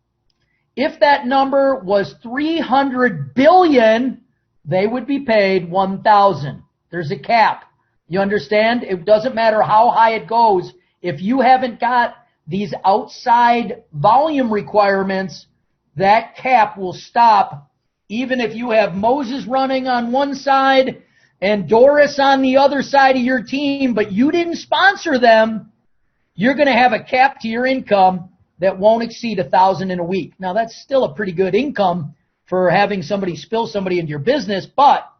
Speaker 1: If that number was 300 billion, they would be paid 1,000. There's a cap. You understand? It doesn't matter how high it goes. If you haven't got these outside volume requirements, that cap will stop. Even if you have Moses running on one side and Doris on the other side of your team, but you didn't sponsor them, you're going to have a cap to your income that won't exceed $1,000 in a week. Now, that's still a pretty good income for having somebody spill somebody into your business, but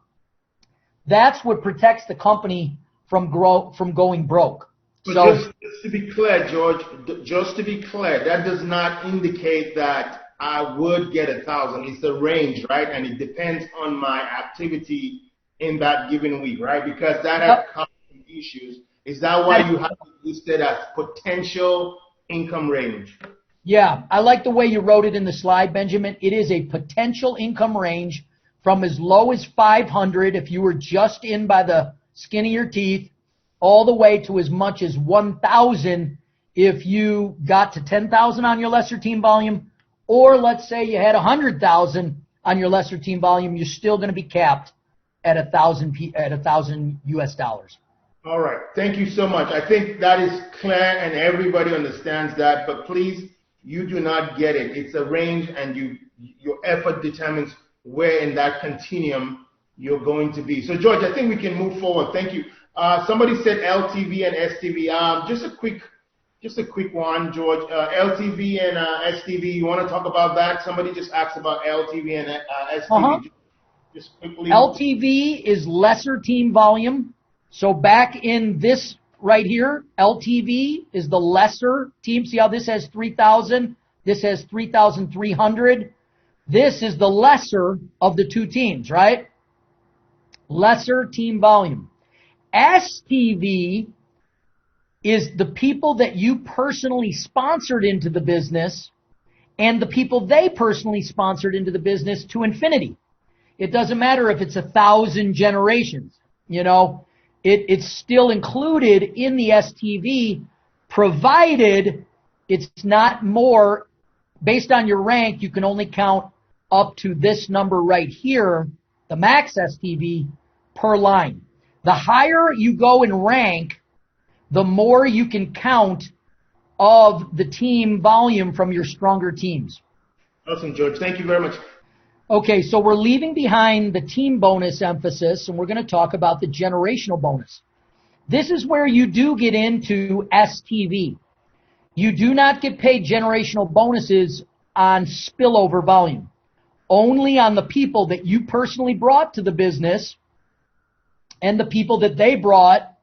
Speaker 1: that's what protects the company from going broke.
Speaker 2: So just to be clear, George, just to be clear, that does not indicate that I would get 1,000. It's a range, right? And it depends on my activity in that given week, right? Because that has common issues. Is that why you have it listed as potential income range?
Speaker 1: Yeah, I like the way you wrote it in the slide, Benjamin. It is a potential income range from as low as 500 if you were just in by the skin of your teeth, all the way to as much as 1,000 if you got to 10,000 on your lesser team volume, or let's say you had 100,000 on your lesser team volume, you're still going to be capped at 1,000 US dollars.
Speaker 2: All right. Thank you so much. I think that is clear and everybody understands that, but please, you do not get it. It's a range, and your effort determines where in that continuum you're going to be. So, George, I think we can move forward. Thank you. Somebody said LTV and STV. Just a quick one, George. LTV and STV, you want to talk about that? Somebody just asked about LTV and STV. Just quickly.
Speaker 1: LTV is lesser team volume. So back in this right here, LTV is the lesser team. See how this has 3,000? This has 3,300. This is the lesser of the two teams, right? Lesser team volume. STV is the people that you personally sponsored into the business and the people they personally sponsored into the business to infinity. It doesn't matter if it's 1,000 generations. You know, it's still included in the STV, provided it's not more. Based on your rank, you can only count up to this number right here, the max STV, per line. The higher you go in rank, the more you can count of the team volume from your stronger teams.
Speaker 2: Awesome, George. Thank you very much.
Speaker 1: Okay, so we're leaving behind the team bonus emphasis, and we're going to talk about the generational bonus. This is where you do get into STV. You do not get paid generational bonuses on spillover volume, only on the people that you personally brought to the business and the people that they brought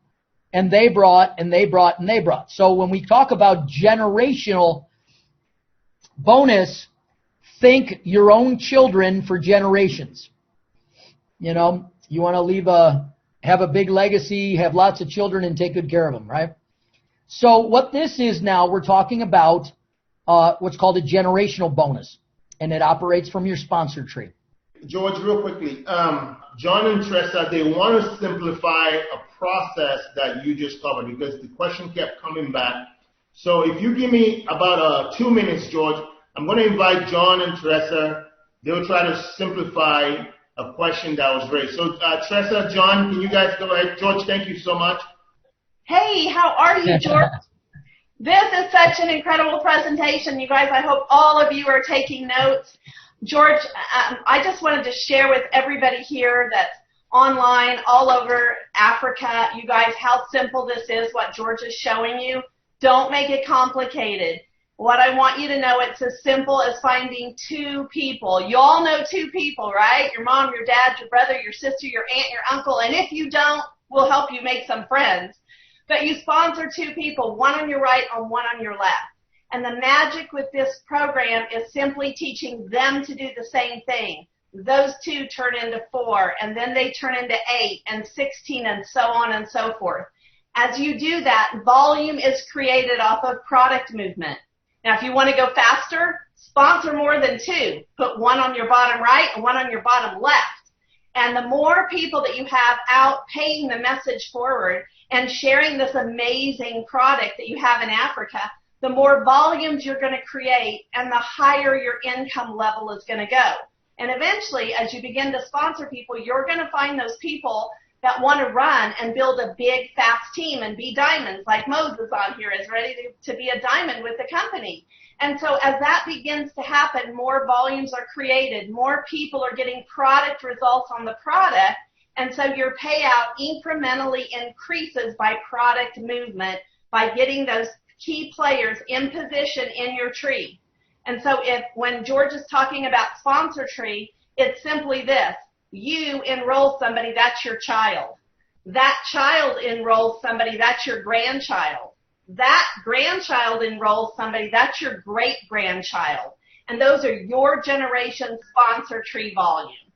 Speaker 1: and they brought and they brought and they brought. So when we talk about generational bonus, think your own children for generations. You know, you want to have a big legacy, have lots of children, and take good care of them, right? So what this is now, we're talking about what's called a generational bonus, and it operates from your sponsor tree.
Speaker 2: George, real quickly, John and Tressa, they want to simplify a process that you just covered because the question kept coming back. So if you give me about 2 minutes, George, I'm going to invite John and Tressa. They'll try to simplify a question that was raised. So Tressa, John, can you guys go ahead? George, thank you so much.
Speaker 3: Hey, how are you, George? This is such an incredible presentation, you guys. I hope all of you are taking notes. George, I just wanted to share with everybody here that's online all over Africa, you guys, how simple this is, what George is showing you. Don't make it complicated. What I want you to know, it's as simple as finding two people. You all know two people, right? Your mom, your dad, your brother, your sister, your aunt, your uncle. And if you don't, we'll help you make some friends. But you sponsor two people, one on your right and one on your left. And the magic with this program is simply teaching them to do the same thing. Those two turn into 4, and then they turn into 8 and 16 and so on and so forth. As you do that, volume is created off of product movement. Now, if you want to go faster, sponsor more than 2. Put one on your bottom right and one on your bottom left. And the more people that you have out paying the message forward and sharing this amazing product that you have in Africa, the more volumes you're going to create and the higher your income level is going to go. And eventually, as you begin to sponsor people, you're going to find those people that want to run and build a big, fast team and be diamonds, like Moses on here is ready to be a diamond with the company. And so as that begins to happen, more volumes are created, more people are getting product results on the product, and so your payout incrementally increases by product movement, by getting those key players in position in your tree. And so when George is talking about sponsor tree, it's simply this. You enroll somebody, that's your child. That child enrolls somebody, that's your grandchild. That grandchild enrolls somebody, that's your great-grandchild. And those are your generation sponsor tree volume.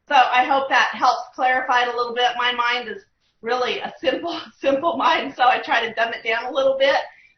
Speaker 3: So I hope that helps clarify it a little bit. My mind is really a simple mind, so I try to dumb it down a little bit.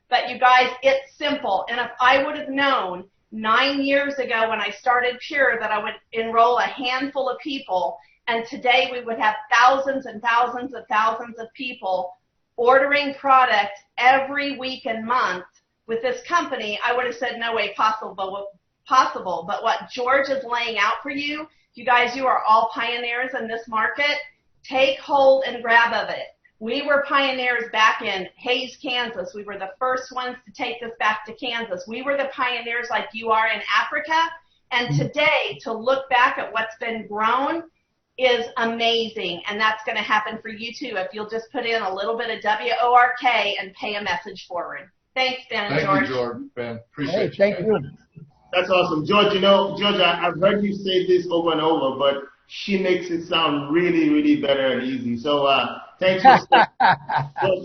Speaker 3: But you guys, it's simple. And if I would have known 9 years ago when I started Pure that I would enroll a handful of people, and today we would have thousands and thousands and thousands of people ordering product every week and month with this company, I would have said no way possible. But what George is laying out for you, you guys, you are all pioneers in this market. Take hold and grab of it. We were pioneers back in Hays, Kansas. We were the first ones to take this back to Kansas. We were the pioneers like you are in Africa. And today, to look back at what's been grown is amazing. And that's going to happen for you too if you'll just put in a little bit of WORK and pay a message forward. Thanks, Ben and George.
Speaker 4: Thank you, George. Ben, appreciate it.
Speaker 1: Thank you.
Speaker 2: That's awesome. George, George, I've heard you say this over and over, but she makes it sound really, really better and easy. So thanks for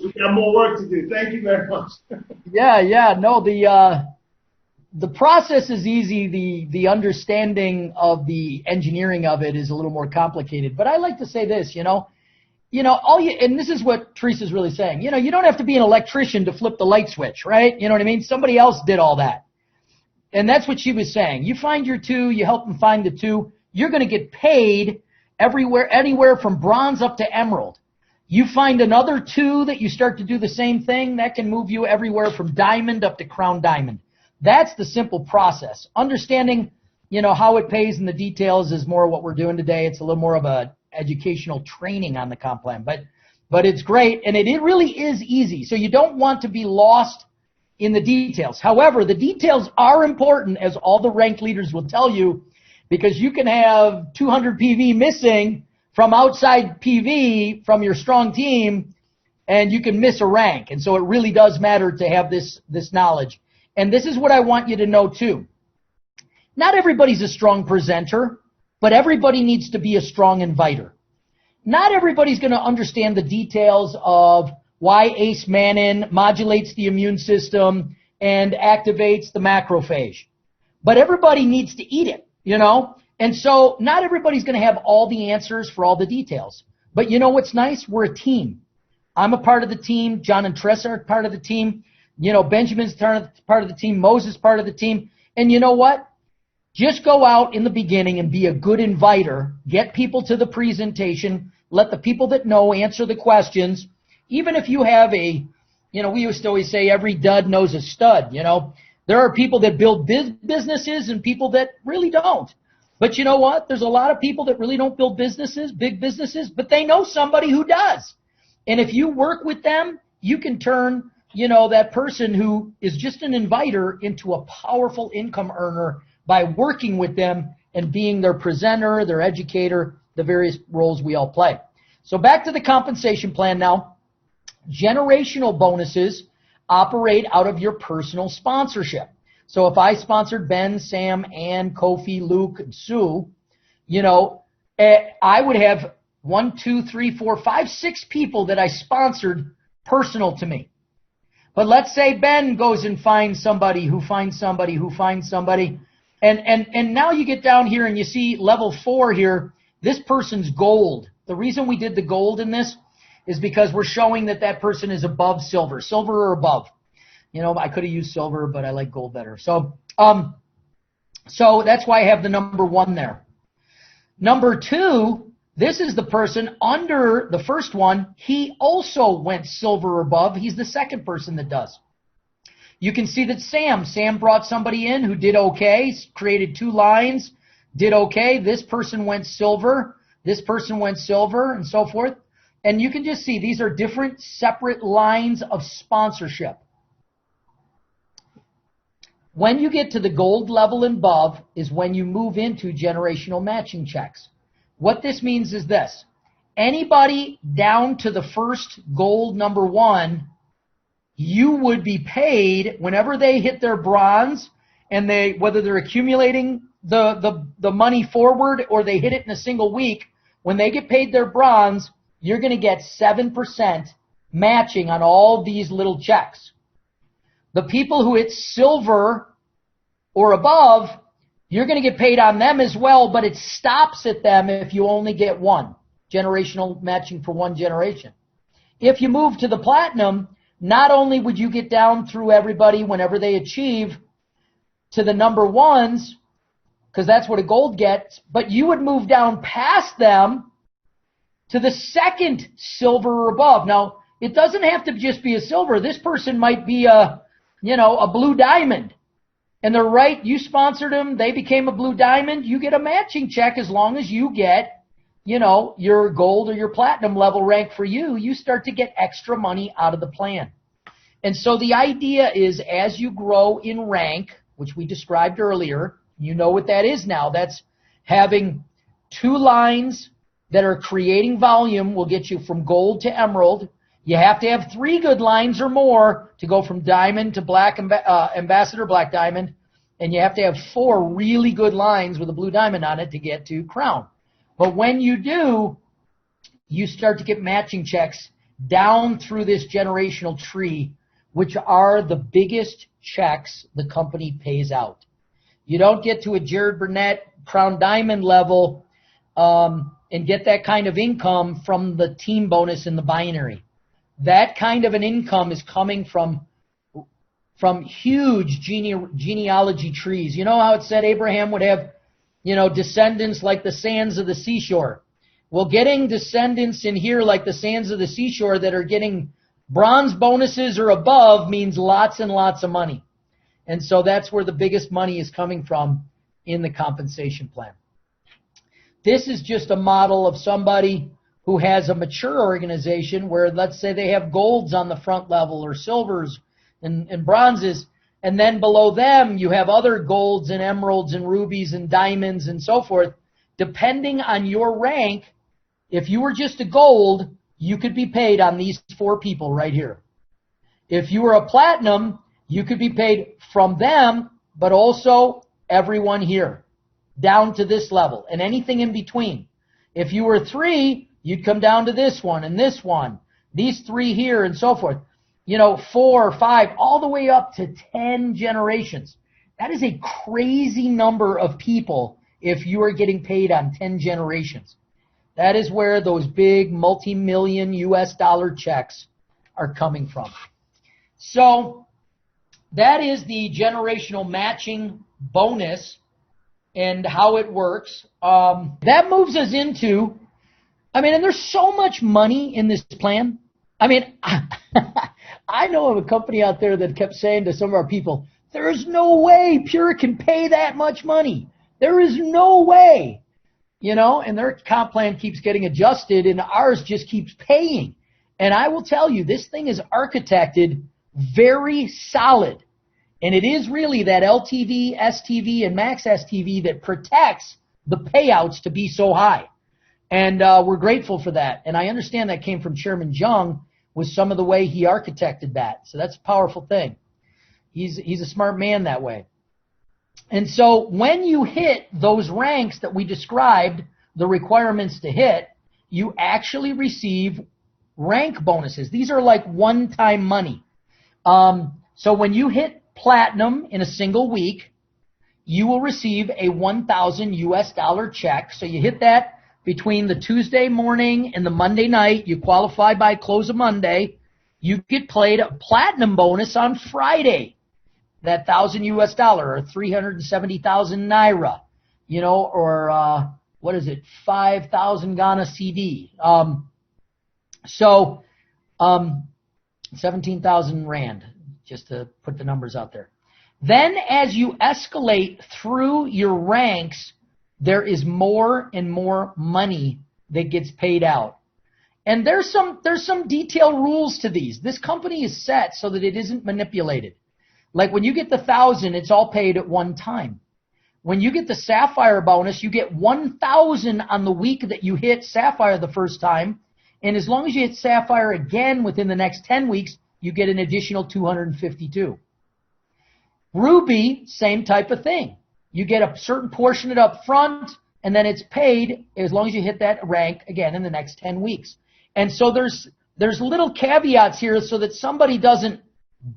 Speaker 2: we got more work to do. Thank you very much.
Speaker 1: Yeah. No, the process is easy. The understanding of the engineering of it is a little more complicated. But I like to say this, and this is what Teresa's really saying. You don't have to be an electrician to flip the light switch, right? You know what I mean? Somebody else did all that. And that's what she was saying. You find your two, you help them find the two. You're going to get paid anywhere from bronze up to emerald. You find another two that you start to do the same thing, that can move you everywhere from diamond up to crown diamond. That's the simple process. Understanding, how it pays and the details is more what we're doing today. It's a little more of a educational training on the comp plan, but it's great, and it really is easy. So you don't want to be lost in the details. However, the details are important, as all the ranked leaders will tell you, because you can have 200 PV missing from outside PV from your strong team, and you can miss a rank. And so it really does matter to have this knowledge. And this is what I want you to know too. Not everybody's a strong presenter, but everybody needs to be a strong inviter. Not everybody's going to understand the details of why ACE mannan modulates the immune system and activates the macrophage. But everybody needs to eat it, And so not everybody's going to have all the answers for all the details. But you know what's nice? We're a team. I'm a part of the team. John and Tressa are part of the team. Benjamin's part of the team. Moses part of the team. And you know what? Just go out in the beginning and be a good inviter. Get people to the presentation. Let the people that know answer the questions. Even if you have we used to always say every dud knows a stud, There are people that build businesses and people that really don't. But you know what? There's a lot of people that really don't build big businesses, but they know somebody who does. And if you work with them, you can turn, that person who is just an inviter into a powerful income earner by working with them and being their presenter, their educator, the various roles we all play. So back to the compensation plan now. Generational bonuses operate out of your personal sponsorship. So if I sponsored Ben, Sam, Ann, Kofi, Luke, and Sue, I would have 1, 2, 3, 4, 5, 6 people that I sponsored personal to me. But let's say Ben goes and finds somebody who finds somebody who finds somebody. And now you get down here and you see level 4 here. This person's gold. The reason we did the gold in this is because we're showing that person is above silver or above. I could have used silver, but I like gold better. So that's why I have the number 1 there. Number 2, this is the person under the first one. He also went silver or above. He's the second person that does. You can see that Sam brought somebody in who did okay, created 2 lines, did okay. This person went silver. This person went silver, and so forth. And you can just see these are different separate lines of sponsorship. When you get to the gold level and above is when you move into generational matching checks. What this means is this. Anybody down to the first gold number 1, you would be paid whenever they hit their bronze, and whether they're accumulating the money forward or they hit it in a single week, when they get paid their bronze, you're going to get 7% matching on all these little checks. The people who hit silver or above, you're going to get paid on them as well, but it stops at them if you only get one generational matching for one generation. If you move to the platinum, not only would you get down through everybody whenever they achieve to the number ones, because that's what a gold gets, but you would move down past them to the second silver or above. Now, it doesn't have to just be a silver. This person might be a blue diamond. And they're right, you sponsored them, they became a blue diamond, you get a matching check as long as you get, your gold or your platinum level rank for you. You start to get extra money out of the plan. And so the idea is as you grow in rank, which we described earlier, you know what that is now. That's having 2 lines that are creating volume will get you from gold to emerald. You have to have 3 good lines or more to go from diamond to black ambassador black diamond, and you have to have 4 really good lines with a blue diamond on it to get to crown. But when you do, you start to get matching checks down through this generational tree, which are the biggest checks the company pays out. You don't get to a Jared Burnett crown diamond level and get that kind of income from the team bonus in the binary. That kind of an income is coming from huge genealogy trees. You know how it said Abraham would have, descendants like the sands of the seashore. Well, getting descendants in here like the sands of the seashore that are getting bronze bonuses or above means lots and lots of money. And so that's where the biggest money is coming from in the compensation plan. This is just a model of somebody who has a mature organization where, let's say, they have golds on the front level or silvers and bronzes, and then below them you have other golds and emeralds and rubies and diamonds and so forth. Depending on your rank, if you were just a gold, you could be paid on these 4 people right here. If you were a platinum, you could be paid from them, but also everyone here, down to this level, and anything in between. If you were 3, you'd come down to this one and this one, these 3 here and so forth. 4, 5, all the way up to 10 generations. That is a crazy number of people if you are getting paid on 10 generations. That is where those big multi-million US dollar checks are coming from. So that is the generational matching bonus and how it works. That moves us into, and there's so much money in this plan. I know of a company out there that kept saying to some of our people, there is no way Pure can pay that much money. There is no way. And their comp plan keeps getting adjusted and ours just keeps paying. And I will tell you, this thing is architected very solid. And it is really that LTV, STV, and max STV that protects the payouts to be so high. And we're grateful for that. And I understand that came from Chairman Jung with some of the way he architected that. So that's a powerful thing. He's a smart man that way. And so when you hit those ranks that we described, the requirements to hit, you actually receive rank bonuses. These are like one-time money. So when you hit platinum in a single week, you will receive a $1,000 US dollar check. So you hit that between the Tuesday morning and the Monday night. You qualify by close of Monday. You get paid a platinum bonus on Friday. That $1,000 US dollar or 370,000 naira, or 5,000 Ghana CD. 17,000 rand, just to put the numbers out there. Then as you escalate through your ranks, there is more and more money that gets paid out. And there's some detailed rules to these. This company is set so that it isn't manipulated. Like when you get the 1,000, it's all paid at one time. When you get the Sapphire bonus, you get 1,000 on the week that you hit Sapphire the first time. And as long as you hit Sapphire again within the next 10 weeks, you get an additional 252. Ruby, same type of thing. You get a certain portion of it up front, and then it's paid as long as you hit that rank again in the next 10 weeks. And so there's little caveats here so that somebody doesn't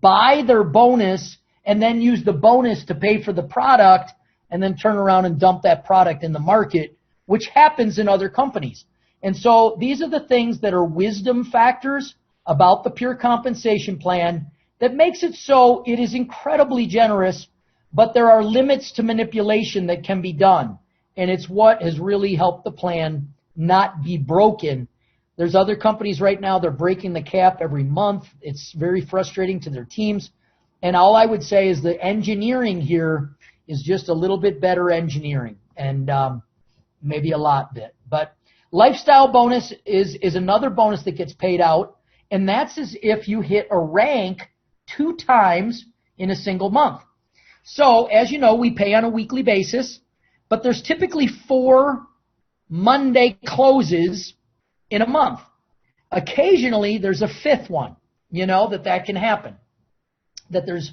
Speaker 1: buy their bonus and then use the bonus to pay for the product and then turn around and dump that product in the market, which happens in other companies. And so these are the things that are wisdom factors about the pure compensation plan that makes it so it is incredibly generous, but there are limits to manipulation that can be done. And it's what has really helped the plan not be broken. There's other companies right now, they're breaking the cap every month. It's very frustrating to their teams. And all I would say is the engineering here is just a little bit better engineering, and maybe a lot bit. But lifestyle bonus is another bonus that gets paid out, and that's as if you hit a rank 2 times in a single month. So, as you know, we pay on a weekly basis, but there's typically 4 Monday closes in a month. Occasionally, there's a 5th one, that can happen, that there's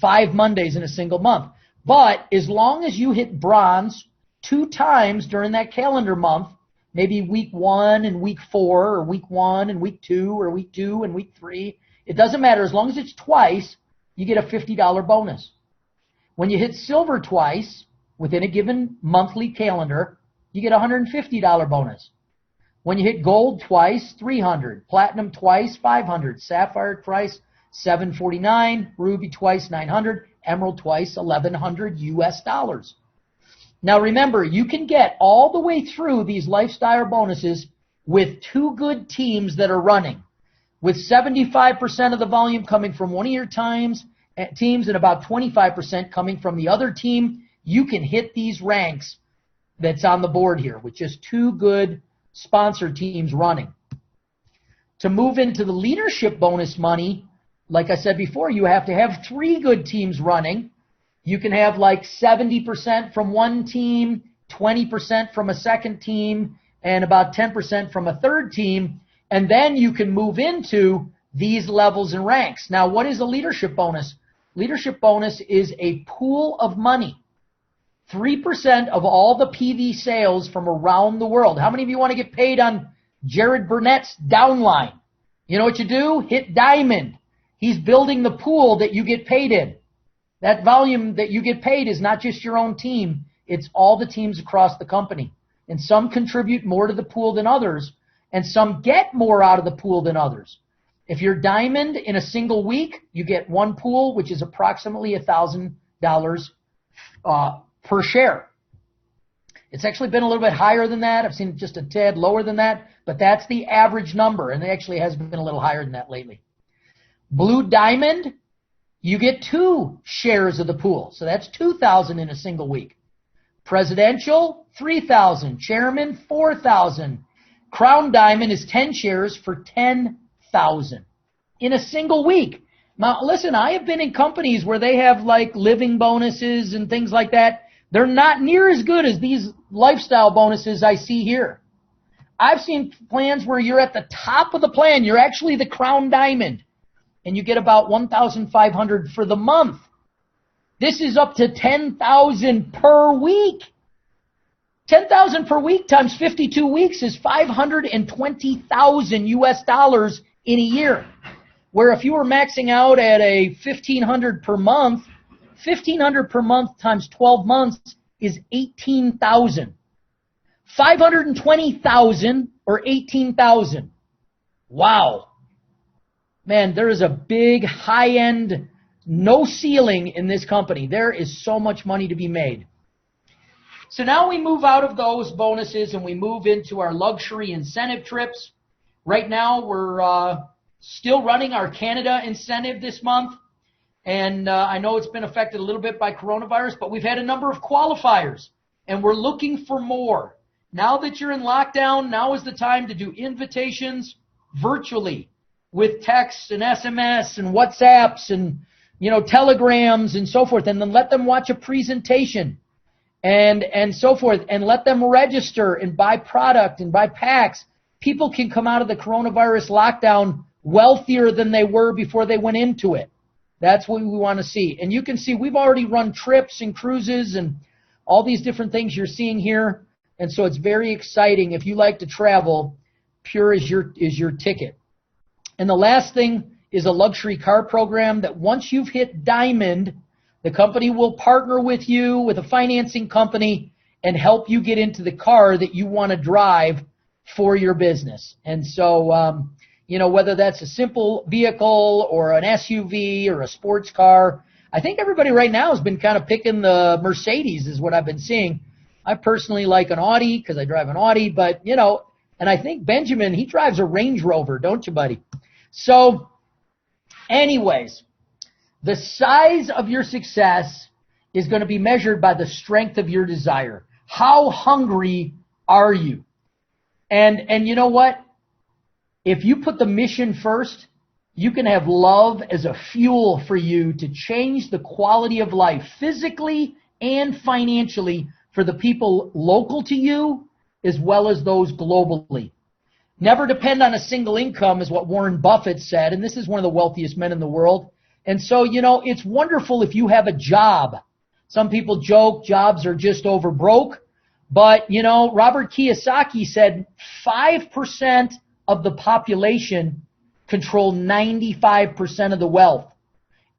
Speaker 1: 5 Mondays in a single month. But as long as you hit bronze 2 times during that calendar month, maybe week 1 and week 4, or week 1 and week 2, or week 2 and week 3, it doesn't matter. As long as it's twice, you get a $50 bonus. When you hit silver twice within a given monthly calendar, you get a $150 bonus. When you hit gold twice, $300. Platinum twice, $500. Sapphire twice, $749. Ruby twice, $900. Emerald twice, $1,100 US. Now remember, you can get all the way through these lifestyle bonuses with 2 good teams that are running, with 75% of the volume coming from one of your teams and about 25% coming from the other team. You can hit these ranks that's on the board here with just 2 good sponsor teams running. To move into the leadership bonus money, like I said before, you have to have 3 good teams running. You can have like 70% from one team, 20% from a second team, and about 10% from a third team. And then you can move into these levels and ranks. Now, what is a leadership bonus? Leadership bonus is a pool of money. 3% of all the PV sales from around the world. How many of you want to get paid on Jared Burnett's downline? You know what you do? Hit diamond. He's building the pool that you get paid in. That volume that you get paid is not just your own team. It's all the teams across the company. And some contribute more to the pool than others, and some get more out of the pool than others. If you're diamond in a single week, you get 1 pool, which is approximately $1,000 per share. It's actually been a little bit higher than that. I've seen it just a tad lower than that, but that's the average number, and it actually has been a little higher than that lately. Blue diamond, you get 2 shares of the pool, so that's 2,000 in a single week. Presidential, 3,000. Chairman, 4,000. Crown diamond is 10 shares for 10,000 in a single week. Now, listen, I have been in companies where they have like living bonuses and things like that. They're not near as good as these lifestyle bonuses I see here. I've seen plans where you're at the top of the plan. You're actually the crown diamond, and you get about $1,500 for the month. This is up to $10,000 per week. $10,000 per week times 52 weeks is $520,000 US in a year. Where if you were maxing out at a $1,500 per month, $1,500 per month times 12 months is $18,000. $520,000 or $18,000. Wow. Man, there is a big high-end, no ceiling in this company. There is so much money to be made. So now we move out of those bonuses and we move into our luxury incentive trips. Right now we're still running our Canada incentive this month. And I know it's been affected a little bit by coronavirus, but we've had a number of qualifiers. And we're looking for more. Now that you're in lockdown, now is the time to do invitations virtually with texts and SMS and WhatsApps and, telegrams and so forth. And then let them watch a presentation and so forth. And let them register and buy product and buy packs. People can come out of the coronavirus lockdown wealthier than they were before they went into it. That's what we want to see. And you can see we've already run trips and cruises and all these different things you're seeing here. And so it's very exciting. If you like to travel, Pure is your ticket. And the last thing is a luxury car program that once you've hit Diamond, the company will partner with you, with a financing company, and help you get into the car that you want to drive for your business. And so, whether that's a simple vehicle or an SUV or a sports car, I think everybody right now has been kind of picking the Mercedes is what I've been seeing. I personally like an Audi because I drive an Audi, but, and I think Benjamin, he drives a Range Rover, don't you, buddy? So, anyways, the size of your success is going to be measured by the strength of your desire. How hungry are you? And you know what? If you put the mission first, you can have love as a fuel for you to change the quality of life physically and financially for the people local to you as well as those globally. Never depend on a single income is what Warren Buffett said, and this is one of the wealthiest men in the world. And so, it's wonderful if you have a job. Some people joke jobs are just over broke, but, Robert Kiyosaki said 5% of the population control 95% of the wealth.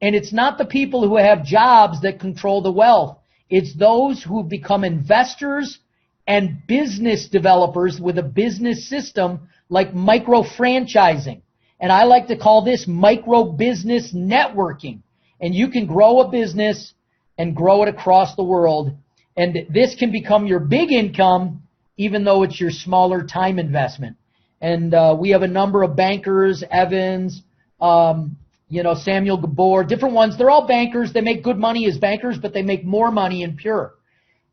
Speaker 1: And it's not the people who have jobs that control the wealth. It's those who have become investors and business developers with a business system like micro-franchising. And I like to call this micro-business networking. And you can grow a business and grow it across the world. And this can become your big income, even though it's your smaller time investment. And we have a number of bankers, Evans, Samuel Gabor, different ones. They're all bankers. They make good money as bankers, but they make more money in Pure.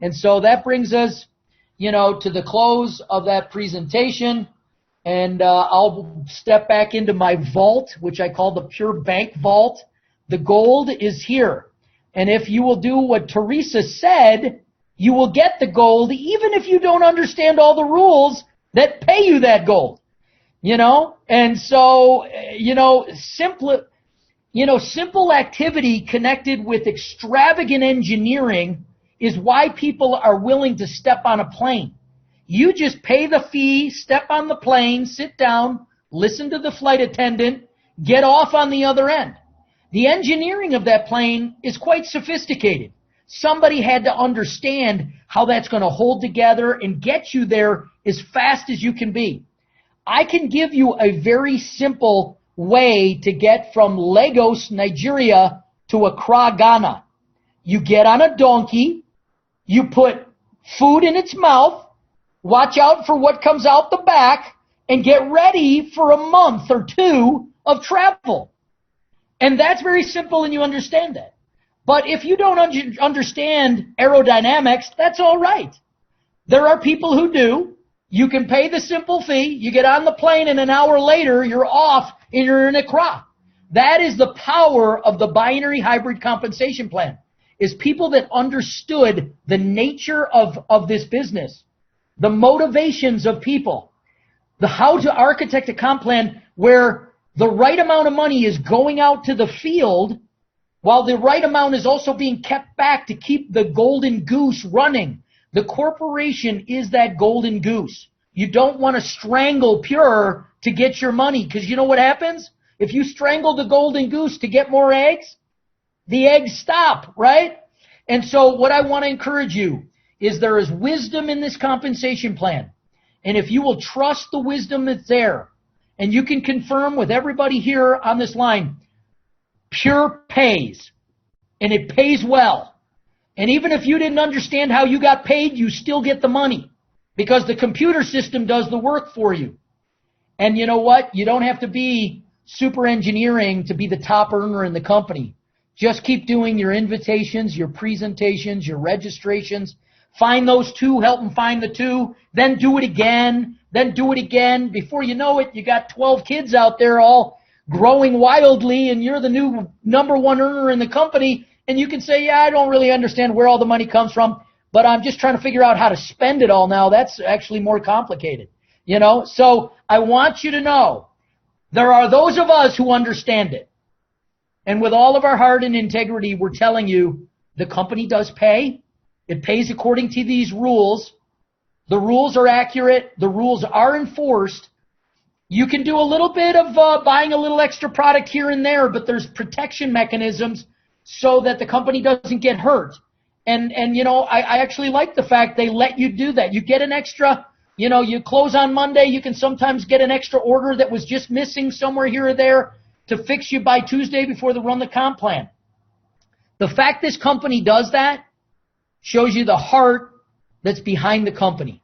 Speaker 1: And so that brings us, to the close of that presentation. And I'll step back into my vault, which I call the Pure Bank Vault. The gold is here. And if you will do what Teresa said, you will get the gold, even if you don't understand all the rules that pay you that gold. And so, simple activity connected with extravagant engineering is why people are willing to step on a plane. You just pay the fee, step on the plane, sit down, listen to the flight attendant, get off on the other end. The engineering of that plane is quite sophisticated. Somebody had to understand how that's going to hold together and get you there as fast as you can be. I can give you a very simple way to get from Lagos, Nigeria to Accra, Ghana. You get on a donkey, you put food in its mouth, watch out for what comes out the back, and get ready for a month or two of travel. And that's very simple and you understand that. But if you don't understand aerodynamics, that's all right. There are people who do. You can pay the simple fee, you get on the plane, and an hour later you're off and you're in Accra. That is the power of the binary hybrid compensation plan, is people that understood the nature of this business, the motivations of people, the how to architect a comp plan where the right amount of money is going out to the field while the right amount is also being kept back to keep the golden goose running. The corporation is that golden goose. You don't want to strangle Pure to get your money, because you know what happens? If you strangle the golden goose to get more eggs, the eggs stop, right? And so what I want to encourage you is there is wisdom in this compensation plan. And if you will trust the wisdom that's there, and you can confirm with everybody here on this line, Pure pays, and it pays well. And even if you didn't understand how you got paid, you still get the money because the computer system does the work for you. And you know what? You don't have to be super engineering to be the top earner in the company. Just keep doing your invitations, your presentations, your registrations. Find those two, help them find the two, then do it again, then do it again. Before you know it, you got 12 kids out there all growing wildly, and you're the new number one earner in the company, and you can say, yeah, I don't really understand where all the money comes from, but I'm just trying to figure out how to spend it all now. That's actually more complicated, So I want you to know There are those of us who understand it. And with all of our heart and integrity, we're telling you the company does pay. It pays according to these rules. The rules are accurate. The rules are enforced. You can do a little bit of buying a little extra product here and there, but there's protection mechanisms so that the company doesn't get hurt. And you know, I actually like the fact they let you do that. You get an extra, you know, you close on Monday, you can sometimes get an extra order that was just missing somewhere here or there to fix you by Tuesday before they run the comp plan. The fact this company does that shows you the heart that's behind the company.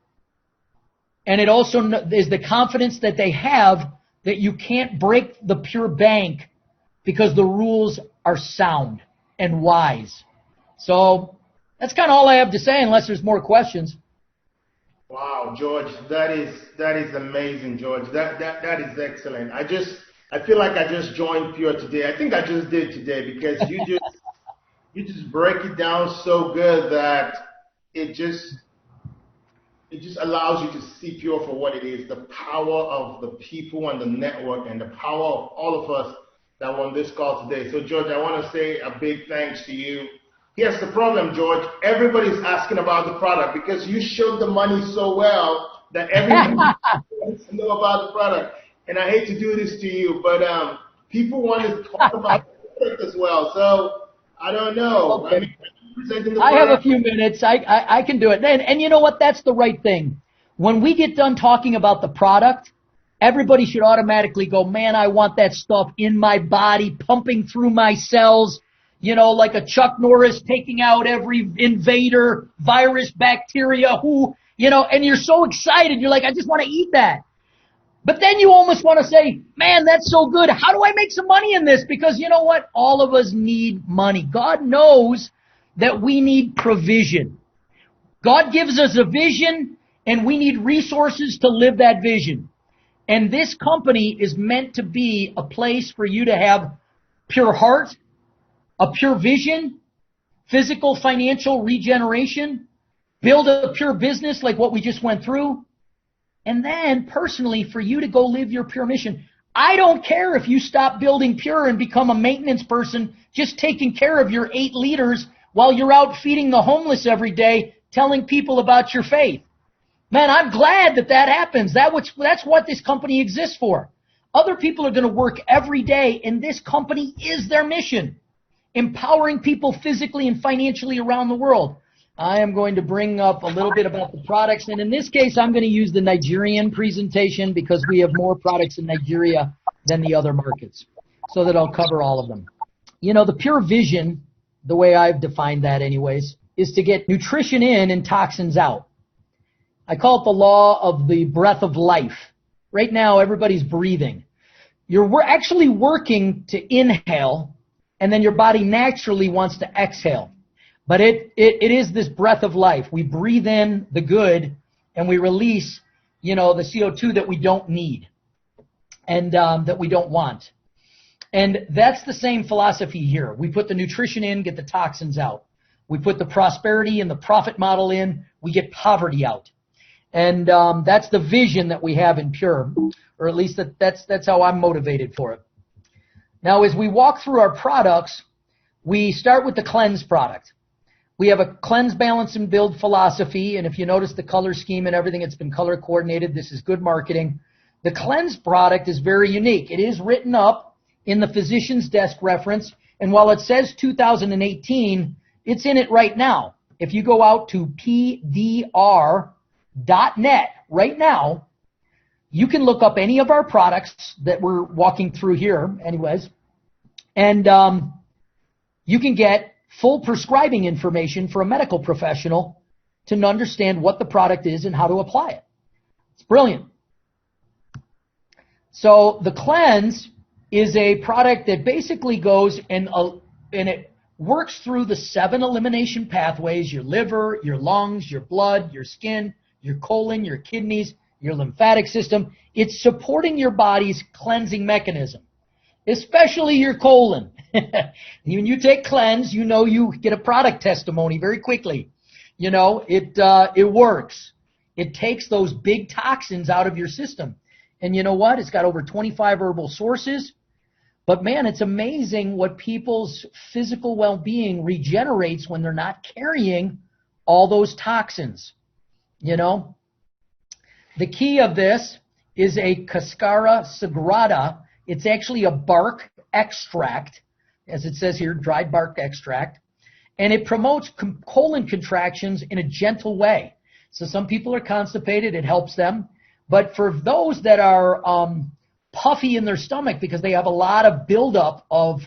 Speaker 1: And it also is the confidence that they have that you can't break the pure bank because the rules are sound and wise. So that's kind of all I have to say unless there's more questions.
Speaker 2: Wow, George, that is amazing, George. That is excellent. I feel like I just joined Pure today. I think I just did today because you just break it down so good that it just allows you to see Pure for what it is, the power of the people and the network and the power of all of us that were on this call today. So, George, I want to say a big thanks to you. Here's the problem, George. Everybody's asking about the product because you showed the money so well that everybody wants to know about the product. And I hate to do this to you, but people want to talk about the product as well. So, I don't know.
Speaker 1: Okay.
Speaker 2: I mean,
Speaker 1: I have a few minutes. I can do it. And you know what? That's the right thing. When we get done talking about the product, everybody should automatically go, man, I want that stuff in my body, pumping through my cells, you know, like a Chuck Norris taking out every invader, virus, bacteria, you know, and you're so excited. You're like, I just want to eat that. But then you almost want to say, man, that's so good. How do I make some money in this? Because you know what? All of us need money. God knows that we need provision. God gives us a vision, and we need resources to live that vision. And this company is meant to be a place for you to have pure heart, a pure vision, physical, financial regeneration, build a pure business like what we just went through, and then personally for you to go live your pure mission. I don't care if you stop building pure and become a maintenance person just taking care of your 8 liters while you're out feeding the homeless every day, telling people about your faith. Man, I'm glad that happens. That's what this company exists for. Other people are going to work every day, and this company is their mission, empowering people physically and financially around the world. I am going to bring up a little bit about the products, and in this case, I'm going to use the Nigerian presentation because we have more products in Nigeria than the other markets, so that I'll cover all of them. You know, the pure vision, the way I've defined that anyways, is to get nutrition in and toxins out. I call it the law of the breath of life. Right now, everybody's breathing. We're actually working to inhale, and then your body naturally wants to exhale. But it is this breath of life. We breathe in the good, and we release, you know, the CO2 that we don't need and that we don't want. And that's the same philosophy here. We put the nutrition in, get the toxins out. We put the prosperity and the profit model in, we get poverty out. And that's the vision that we have in Pure, or at least that's how I'm motivated for it. Now, as we walk through our products, we start with the cleanse product. We have a cleanse, balance, and build philosophy, and if you notice the color scheme and everything, it's been color coordinated. This is good marketing. The cleanse product is very unique. It is written up in the physician's desk reference, and while it says 2018, it's in it right now. If you go out to pdr.net right now, you can look up any of our products that we're walking through here anyways, and you can get full prescribing information for a medical professional to understand what the product is and how to apply it. It's brilliant. So the cleanse is a product that basically goes and it works through the 7 elimination pathways: your liver, your lungs, your blood, your skin, your colon, your kidneys, your lymphatic system. It's supporting your body's cleansing mechanism, especially your colon. When you take cleanse, you know you get a product testimony very quickly. You know, it works. It takes those big toxins out of your system. And you know what? It's got over 25 herbal sources. But man, it's amazing what people's physical well-being regenerates when they're not carrying all those toxins. You know? The key of this is a Cascara sagrada. It's actually a bark extract, as it says here, dried bark extract. And it promotes colon contractions in a gentle way. So some people are constipated, it helps them. But for those that are puffy in their stomach because they have a lot of buildup of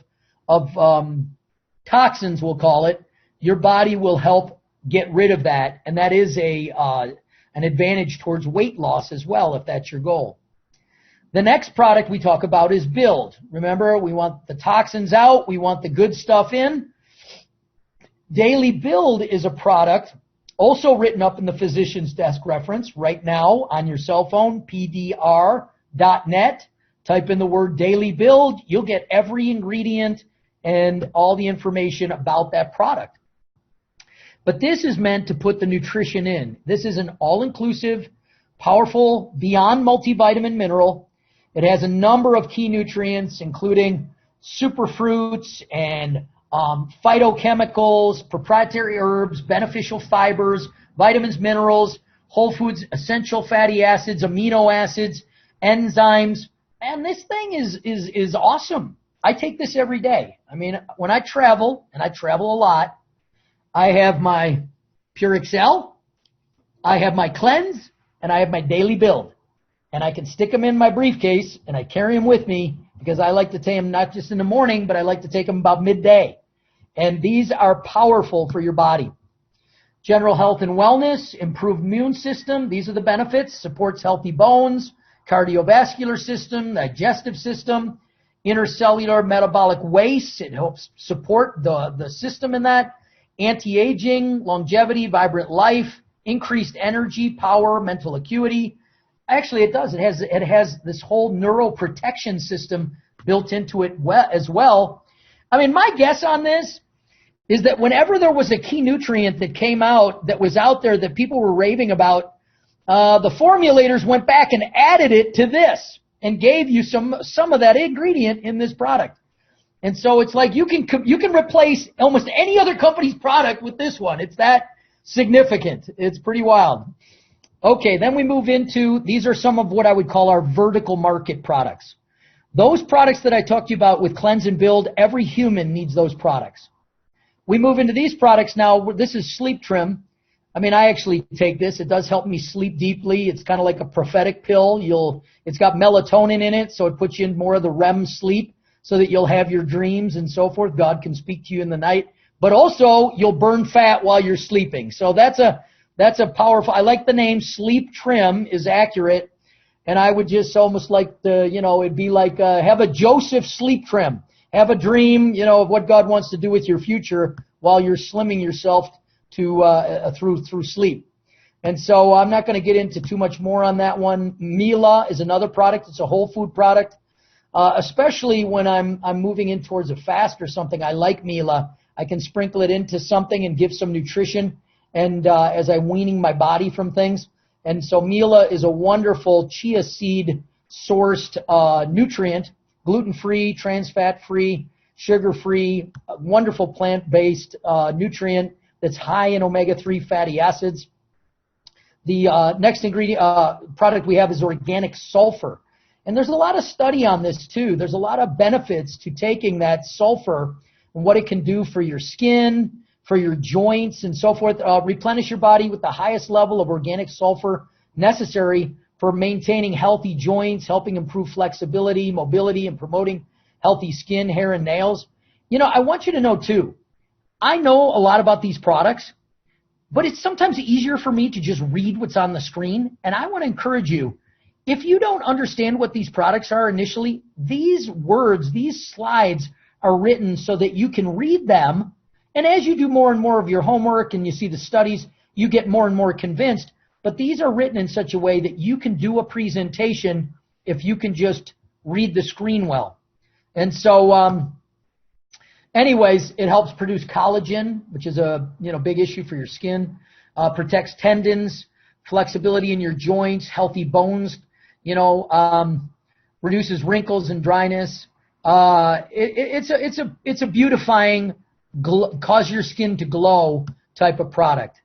Speaker 1: toxins, we'll call it, your body will help get rid of that. And that is an advantage towards weight loss as well, if that's your goal. The next product we talk about is Build. Remember, we want the toxins out, we want the good stuff in. Daily Build is a product also written up in the physician's desk reference right now on your cell phone, pdr.net. Type in the word Daily Build. You'll get every ingredient and all the information about that product. But this is meant to put the nutrition in. This is an all-inclusive, powerful, beyond multivitamin mineral. It has a number of key nutrients, including superfruits and phytochemicals, proprietary herbs, beneficial fibers, vitamins, minerals, whole foods, essential fatty acids, amino acids, enzymes. And this thing is awesome. I take this every day. I mean, when I travel, and I travel a lot, I have my PurXcell, I have my Cleanse, and I have my Daily Build. And I can stick them in my briefcase, and I carry them with me because I like to take them not just in the morning, but I like to take them about midday. And these are powerful for your body. General health and wellness, improved immune system. These are the benefits. Supports healthy bones, cardiovascular system, digestive system, intercellular metabolic waste. It helps support the system in that. Anti-aging, longevity, vibrant life, increased energy, power, mental acuity. Actually, it does. It has this whole neuroprotection system built into it as well. I mean, my guess on this is that whenever there was a key nutrient that came out, that was out there that people were raving about, the formulators went back and added it to this and gave you some of that ingredient in this product. And so it's like you can replace almost any other company's product with this one. It's that significant. It's pretty wild. Okay, then we move into, these are some of what I would call our vertical market products. Those products that I talked to you about with Cleanse and Build, every human needs those products. We move into these products now. This is HealthTrim. I mean, I actually take this. It does help me sleep deeply. It's kind of like a prophetic pill. It's got melatonin in it, so it puts you in more of the REM sleep so that you'll have your dreams and so forth. God can speak to you in the night. But also, you'll burn fat while you're sleeping. So that's a powerful, I like the name. HealthTrim is accurate. And I would just almost like it'd be like, have a Joseph sleep trim. Have a dream, of what God wants to do with your future while you're slimming yourself to, through sleep. And so I'm not going to get into too much more on that one. Mila is another product. It's a whole food product. Especially when I'm moving in towards a fast or something. I like Mila. I can sprinkle it into something and give some nutrition. And, as I'm weaning my body from things. And so Mila is a wonderful chia seed sourced nutrient, gluten-free, trans-fat-free, sugar-free, wonderful plant-based nutrient that's high in omega-3 fatty acids. The next ingredient product we have is organic sulfur. And there's a lot of study on this too. There's a lot of benefits to taking that sulfur and what it can do for your skin, for your joints and so forth. Replenish your body with the highest level of organic sulfur necessary for maintaining healthy joints, helping improve flexibility, mobility, and promoting healthy skin, hair, and nails. I want you to know too, I know a lot about these products, but it's sometimes easier for me to just read what's on the screen. And I want to encourage you, if you don't understand what these products are initially, these words, these slides are written so that you can read them. And as you do more and more of your homework and you see the studies, you get more and more convinced. But these are written in such a way that you can do a presentation if you can just read the screen well. And so, anyways, it helps produce collagen, which is a big issue for your skin. Protects tendons, flexibility in your joints, healthy bones. reduces wrinkles and dryness. It's a beautifying, cause your skin to glow type of product.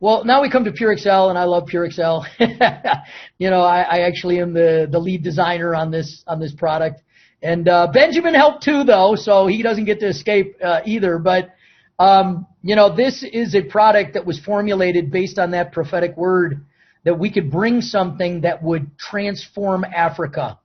Speaker 1: Well, now we come to PurXcell, and I love PurXcell. I actually am the lead designer on this product. And Benjamin helped too, though, so he doesn't get to escape either. But, this is a product that was formulated based on that prophetic word that we could bring something that would transform Africa.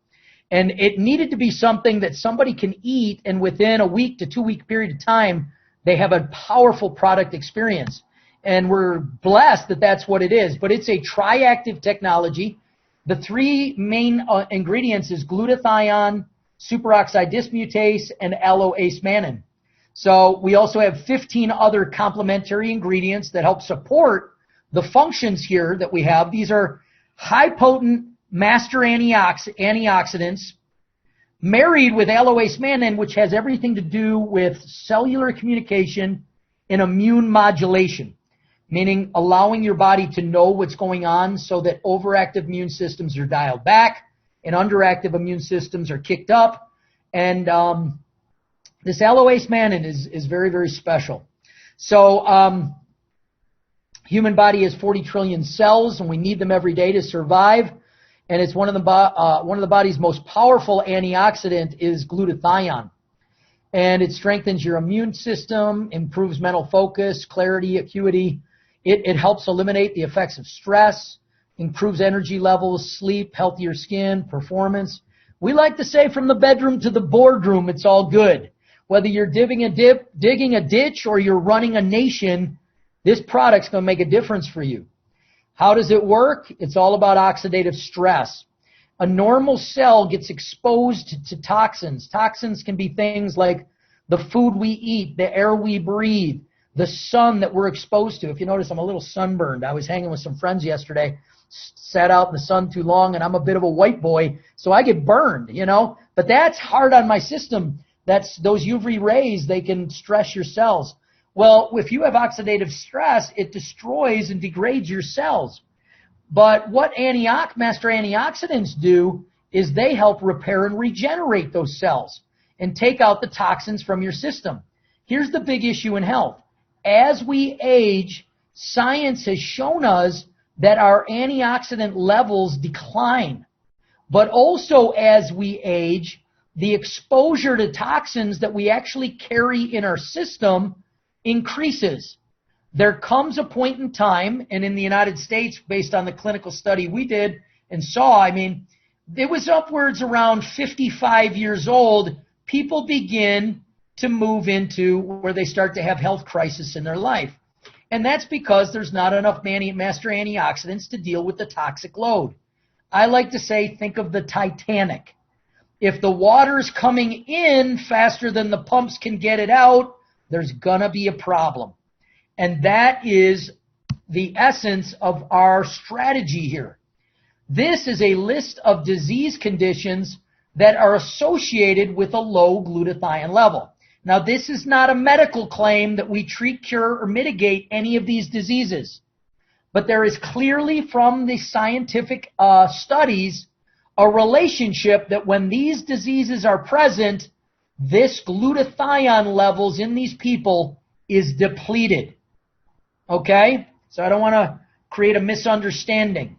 Speaker 1: And it needed to be something that somebody can eat, and within a week to 2 week period of time, they have a powerful product experience. And we're blessed that that's what it is. But it's a triactive technology. The three main ingredients is glutathione, superoxide dismutase, and allo-acemannan. So we also have 15 other complementary ingredients that help support the functions here that we have. These are high-potent master antioxidants married with allo-acemannan, which has everything to do with cellular communication and immune modulation, meaning allowing your body to know what's going on so that overactive immune systems are dialed back and underactive immune systems are kicked up. And this allo-acemannan is very, very special. So human body has 40 trillion cells, and we need them every day to survive. And it's one of the body's most powerful antioxidant is glutathione. And it strengthens your immune system, improves mental focus, clarity, acuity. It helps eliminate the effects of stress, improves energy levels, sleep, healthier skin, performance. We like to say from the bedroom to the boardroom, it's all good. Whether you're digging a ditch or you're running a nation, this product's going to make a difference for you. How does it work? It's all about oxidative stress. A normal cell gets exposed to toxins. Toxins can be things like the food we eat, the air we breathe, the sun that we're exposed to. If you notice, I'm a little sunburned. I was hanging with some friends yesterday, sat out in the sun too long, and I'm a bit of a white boy, so I get burned, But that's hard on my system. That's those UV rays, they can stress your cells. Well, if you have oxidative stress, it destroys and degrades your cells. But what master antioxidants do is they help repair and regenerate those cells and take out the toxins from your system. Here's the big issue in health. As we age, science has shown us that our antioxidant levels decline. But also as we age, the exposure to toxins that we actually carry in our system increases. There comes a point in time, and in the United States, based on the clinical study we did and saw, it was upwards around 55 years old, people begin to move into where they start to have health crisis in their life. And that's because there's not enough master antioxidants to deal with the toxic load. I like to say, think of the Titanic. If the water's coming in faster than the pumps can get it out, there's going to be a problem. And that is the essence of our strategy here. This is a list of disease conditions that are associated with a low glutathione level. Now, this is not a medical claim that we treat, cure, or mitigate any of these diseases. But there is clearly from the scientific studies a relationship that when these diseases are present, this glutathione levels in these people is depleted. Okay? So I don't want to create a misunderstanding.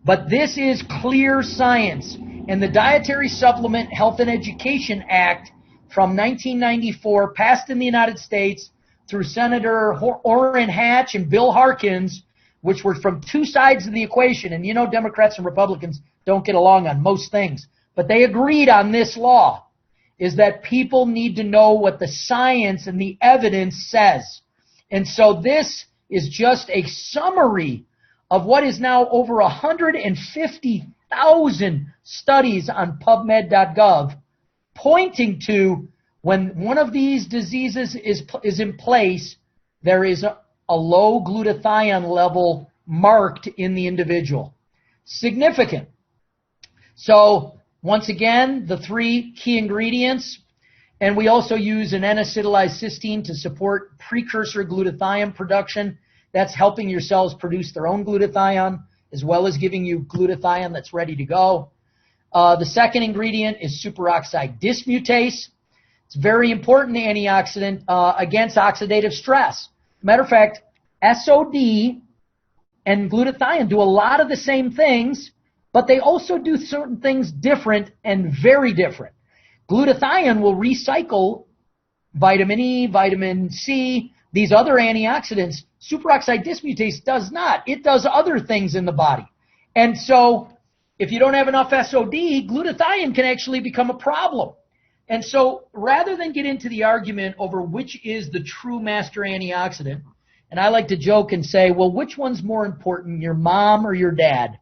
Speaker 1: But this is clear science. And the Dietary Supplement Health and Education Act from 1994, passed in the United States through Senator Orrin Hatch and Bill Harkins, which were from two sides of the equation. And Democrats and Republicans don't get along on most things. But they agreed on this law, is that people need to know what the science and the evidence says. And so this is just a summary of what is now over 150,000 studies on PubMed.gov, pointing to when one of these diseases is in place, there is a low glutathione level marked in the individual. Significant. So, once again, the three key ingredients, and we also use an N-acetylized cysteine to support precursor glutathione production. That's helping your cells produce their own glutathione. as well as giving you glutathione that's ready to go. The second ingredient is superoxide dismutase. It's a very important antioxidant against oxidative stress. Matter of fact, SOD and glutathione do a lot of the same things, but they also do certain things different and very different. Glutathione will recycle vitamin E, vitamin C, these other antioxidants. Superoxide dismutase does not. It does other things in the body. And so if you don't have enough SOD, glutathione can actually become a problem. And so rather than get into the argument over which is the true master antioxidant, and I like to joke and say, well, which one's more important, your mom or your dad?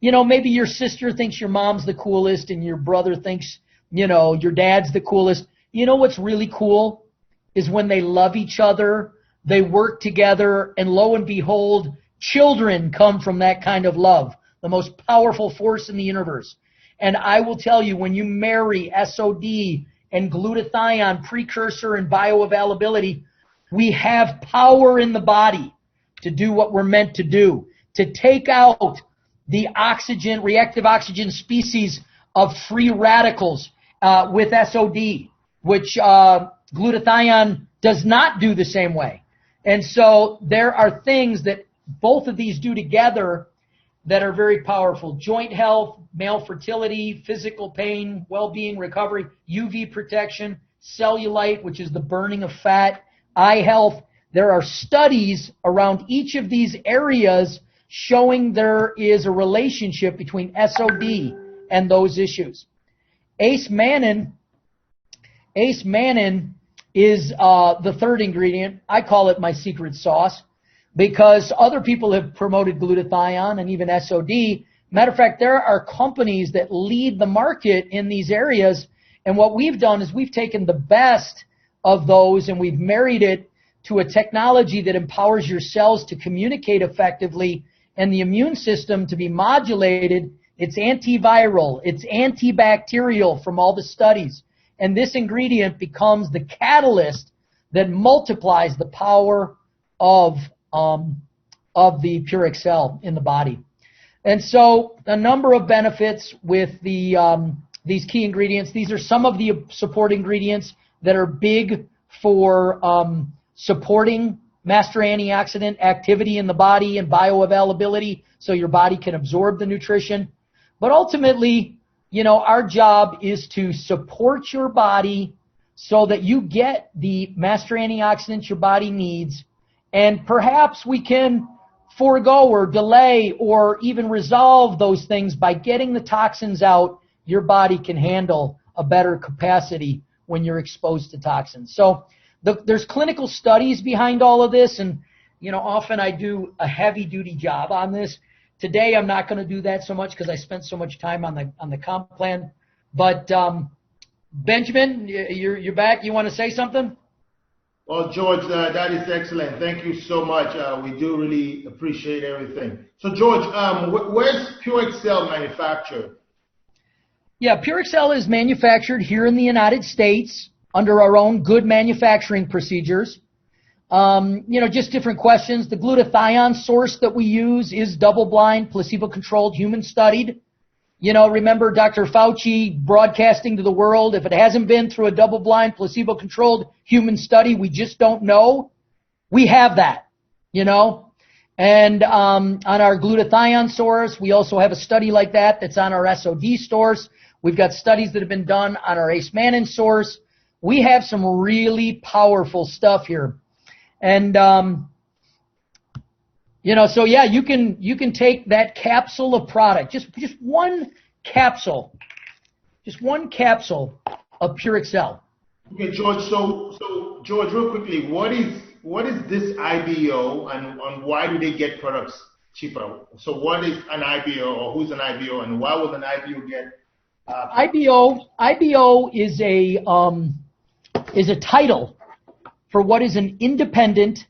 Speaker 1: You know, maybe your sister thinks your mom's the coolest and your brother thinks, you know, your dad's the coolest. You know what's really cool is when they love each other, they work together, and lo and behold, children come from that kind of love, the most powerful force in the universe. And I will tell you, when you marry SOD and glutathione, precursor and bioavailability, we have power in the body to do what we're meant to do, to take out the oxygen, reactive oxygen species of free radicals with SOD, which glutathione does not do the same way. And so there are things that both of these do together that are very powerful. Joint health, male fertility, physical pain, well-being, recovery, UV protection, cellulite, which is the burning of fat, eye health. There are studies around each of these areas showing there is a relationship between SOD and those issues. Ace mannan is the third ingredient. I call it my secret sauce because other people have promoted glutathione and even SOD. Matter of fact, there are companies that lead the market in these areas, and what we've done is we've taken the best of those and we've married it to a technology that empowers your cells to communicate effectively and the immune system to be modulated. It's antiviral, it's antibacterial from all the studies. And this ingredient becomes the catalyst that multiplies the power of the PurXcell in the body. And so a number of benefits with these key ingredients. These are some of the support ingredients that are big for supporting master antioxidant activity in the body and bioavailability so your body can absorb the nutrition. But ultimately, you know, our job is to support your body so that you get the master antioxidants your body needs, and perhaps we can forego or delay or even resolve those things by getting the toxins out. Your body can handle a better capacity when you're exposed to toxins. So there's clinical studies behind all of this, and you know, often I do a heavy-duty job on this. Today I'm not going to do that so much because I spent so much time on the comp plan. But Benjamin, you're back. You want to say something?
Speaker 2: Well, George, that is excellent. Thank you so much. We do really appreciate everything. So, George, where's PurXcell manufactured?
Speaker 1: Yeah, PurXcell is manufactured here in the United States under our own good manufacturing procedures. You know, just different questions. The glutathione source that we use is double-blind, placebo-controlled, human-studied. You know, remember Dr. Fauci broadcasting to the world, if it hasn't been through a double-blind, placebo-controlled human study, we just don't know. We have that, you know. And on our glutathione source, we also have a study like that that's on our SOD source. We've got studies that have been done on our Ace mannan source. We have some really powerful stuff here. And, you know, so yeah, you can take that capsule of product, just one capsule of PurXcell.
Speaker 2: Okay, George. So George, real quickly, what is this IBO, and why do they get products cheaper? So what is an IBO, or who's an IBO, and why would an IBO get? IBO is a title for what is an independent,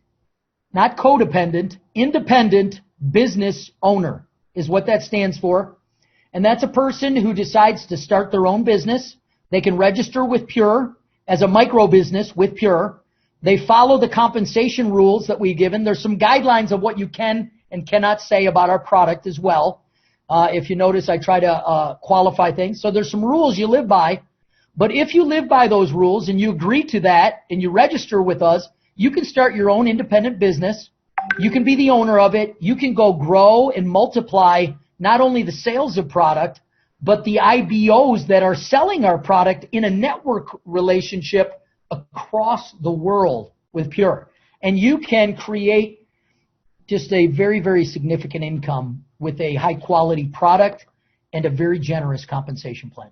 Speaker 2: not codependent, independent business owner is what that stands for. And that's a person who decides to start their own business. They can register with Pure as a micro business with Pure. They follow the compensation rules that we've given. There's some guidelines of what you can
Speaker 1: and cannot say about our product as well. If you notice, I try to qualify things. So there's some rules you live by. But if you live by those rules and you agree to that and you register with us, you can start your own independent business. You can be the owner of it. You can go grow and multiply not only the sales of product, but the IBOs that are selling our product in a network relationship across the world with Pure. And you can create just a very, very significant income with a high quality product and a very generous compensation plan.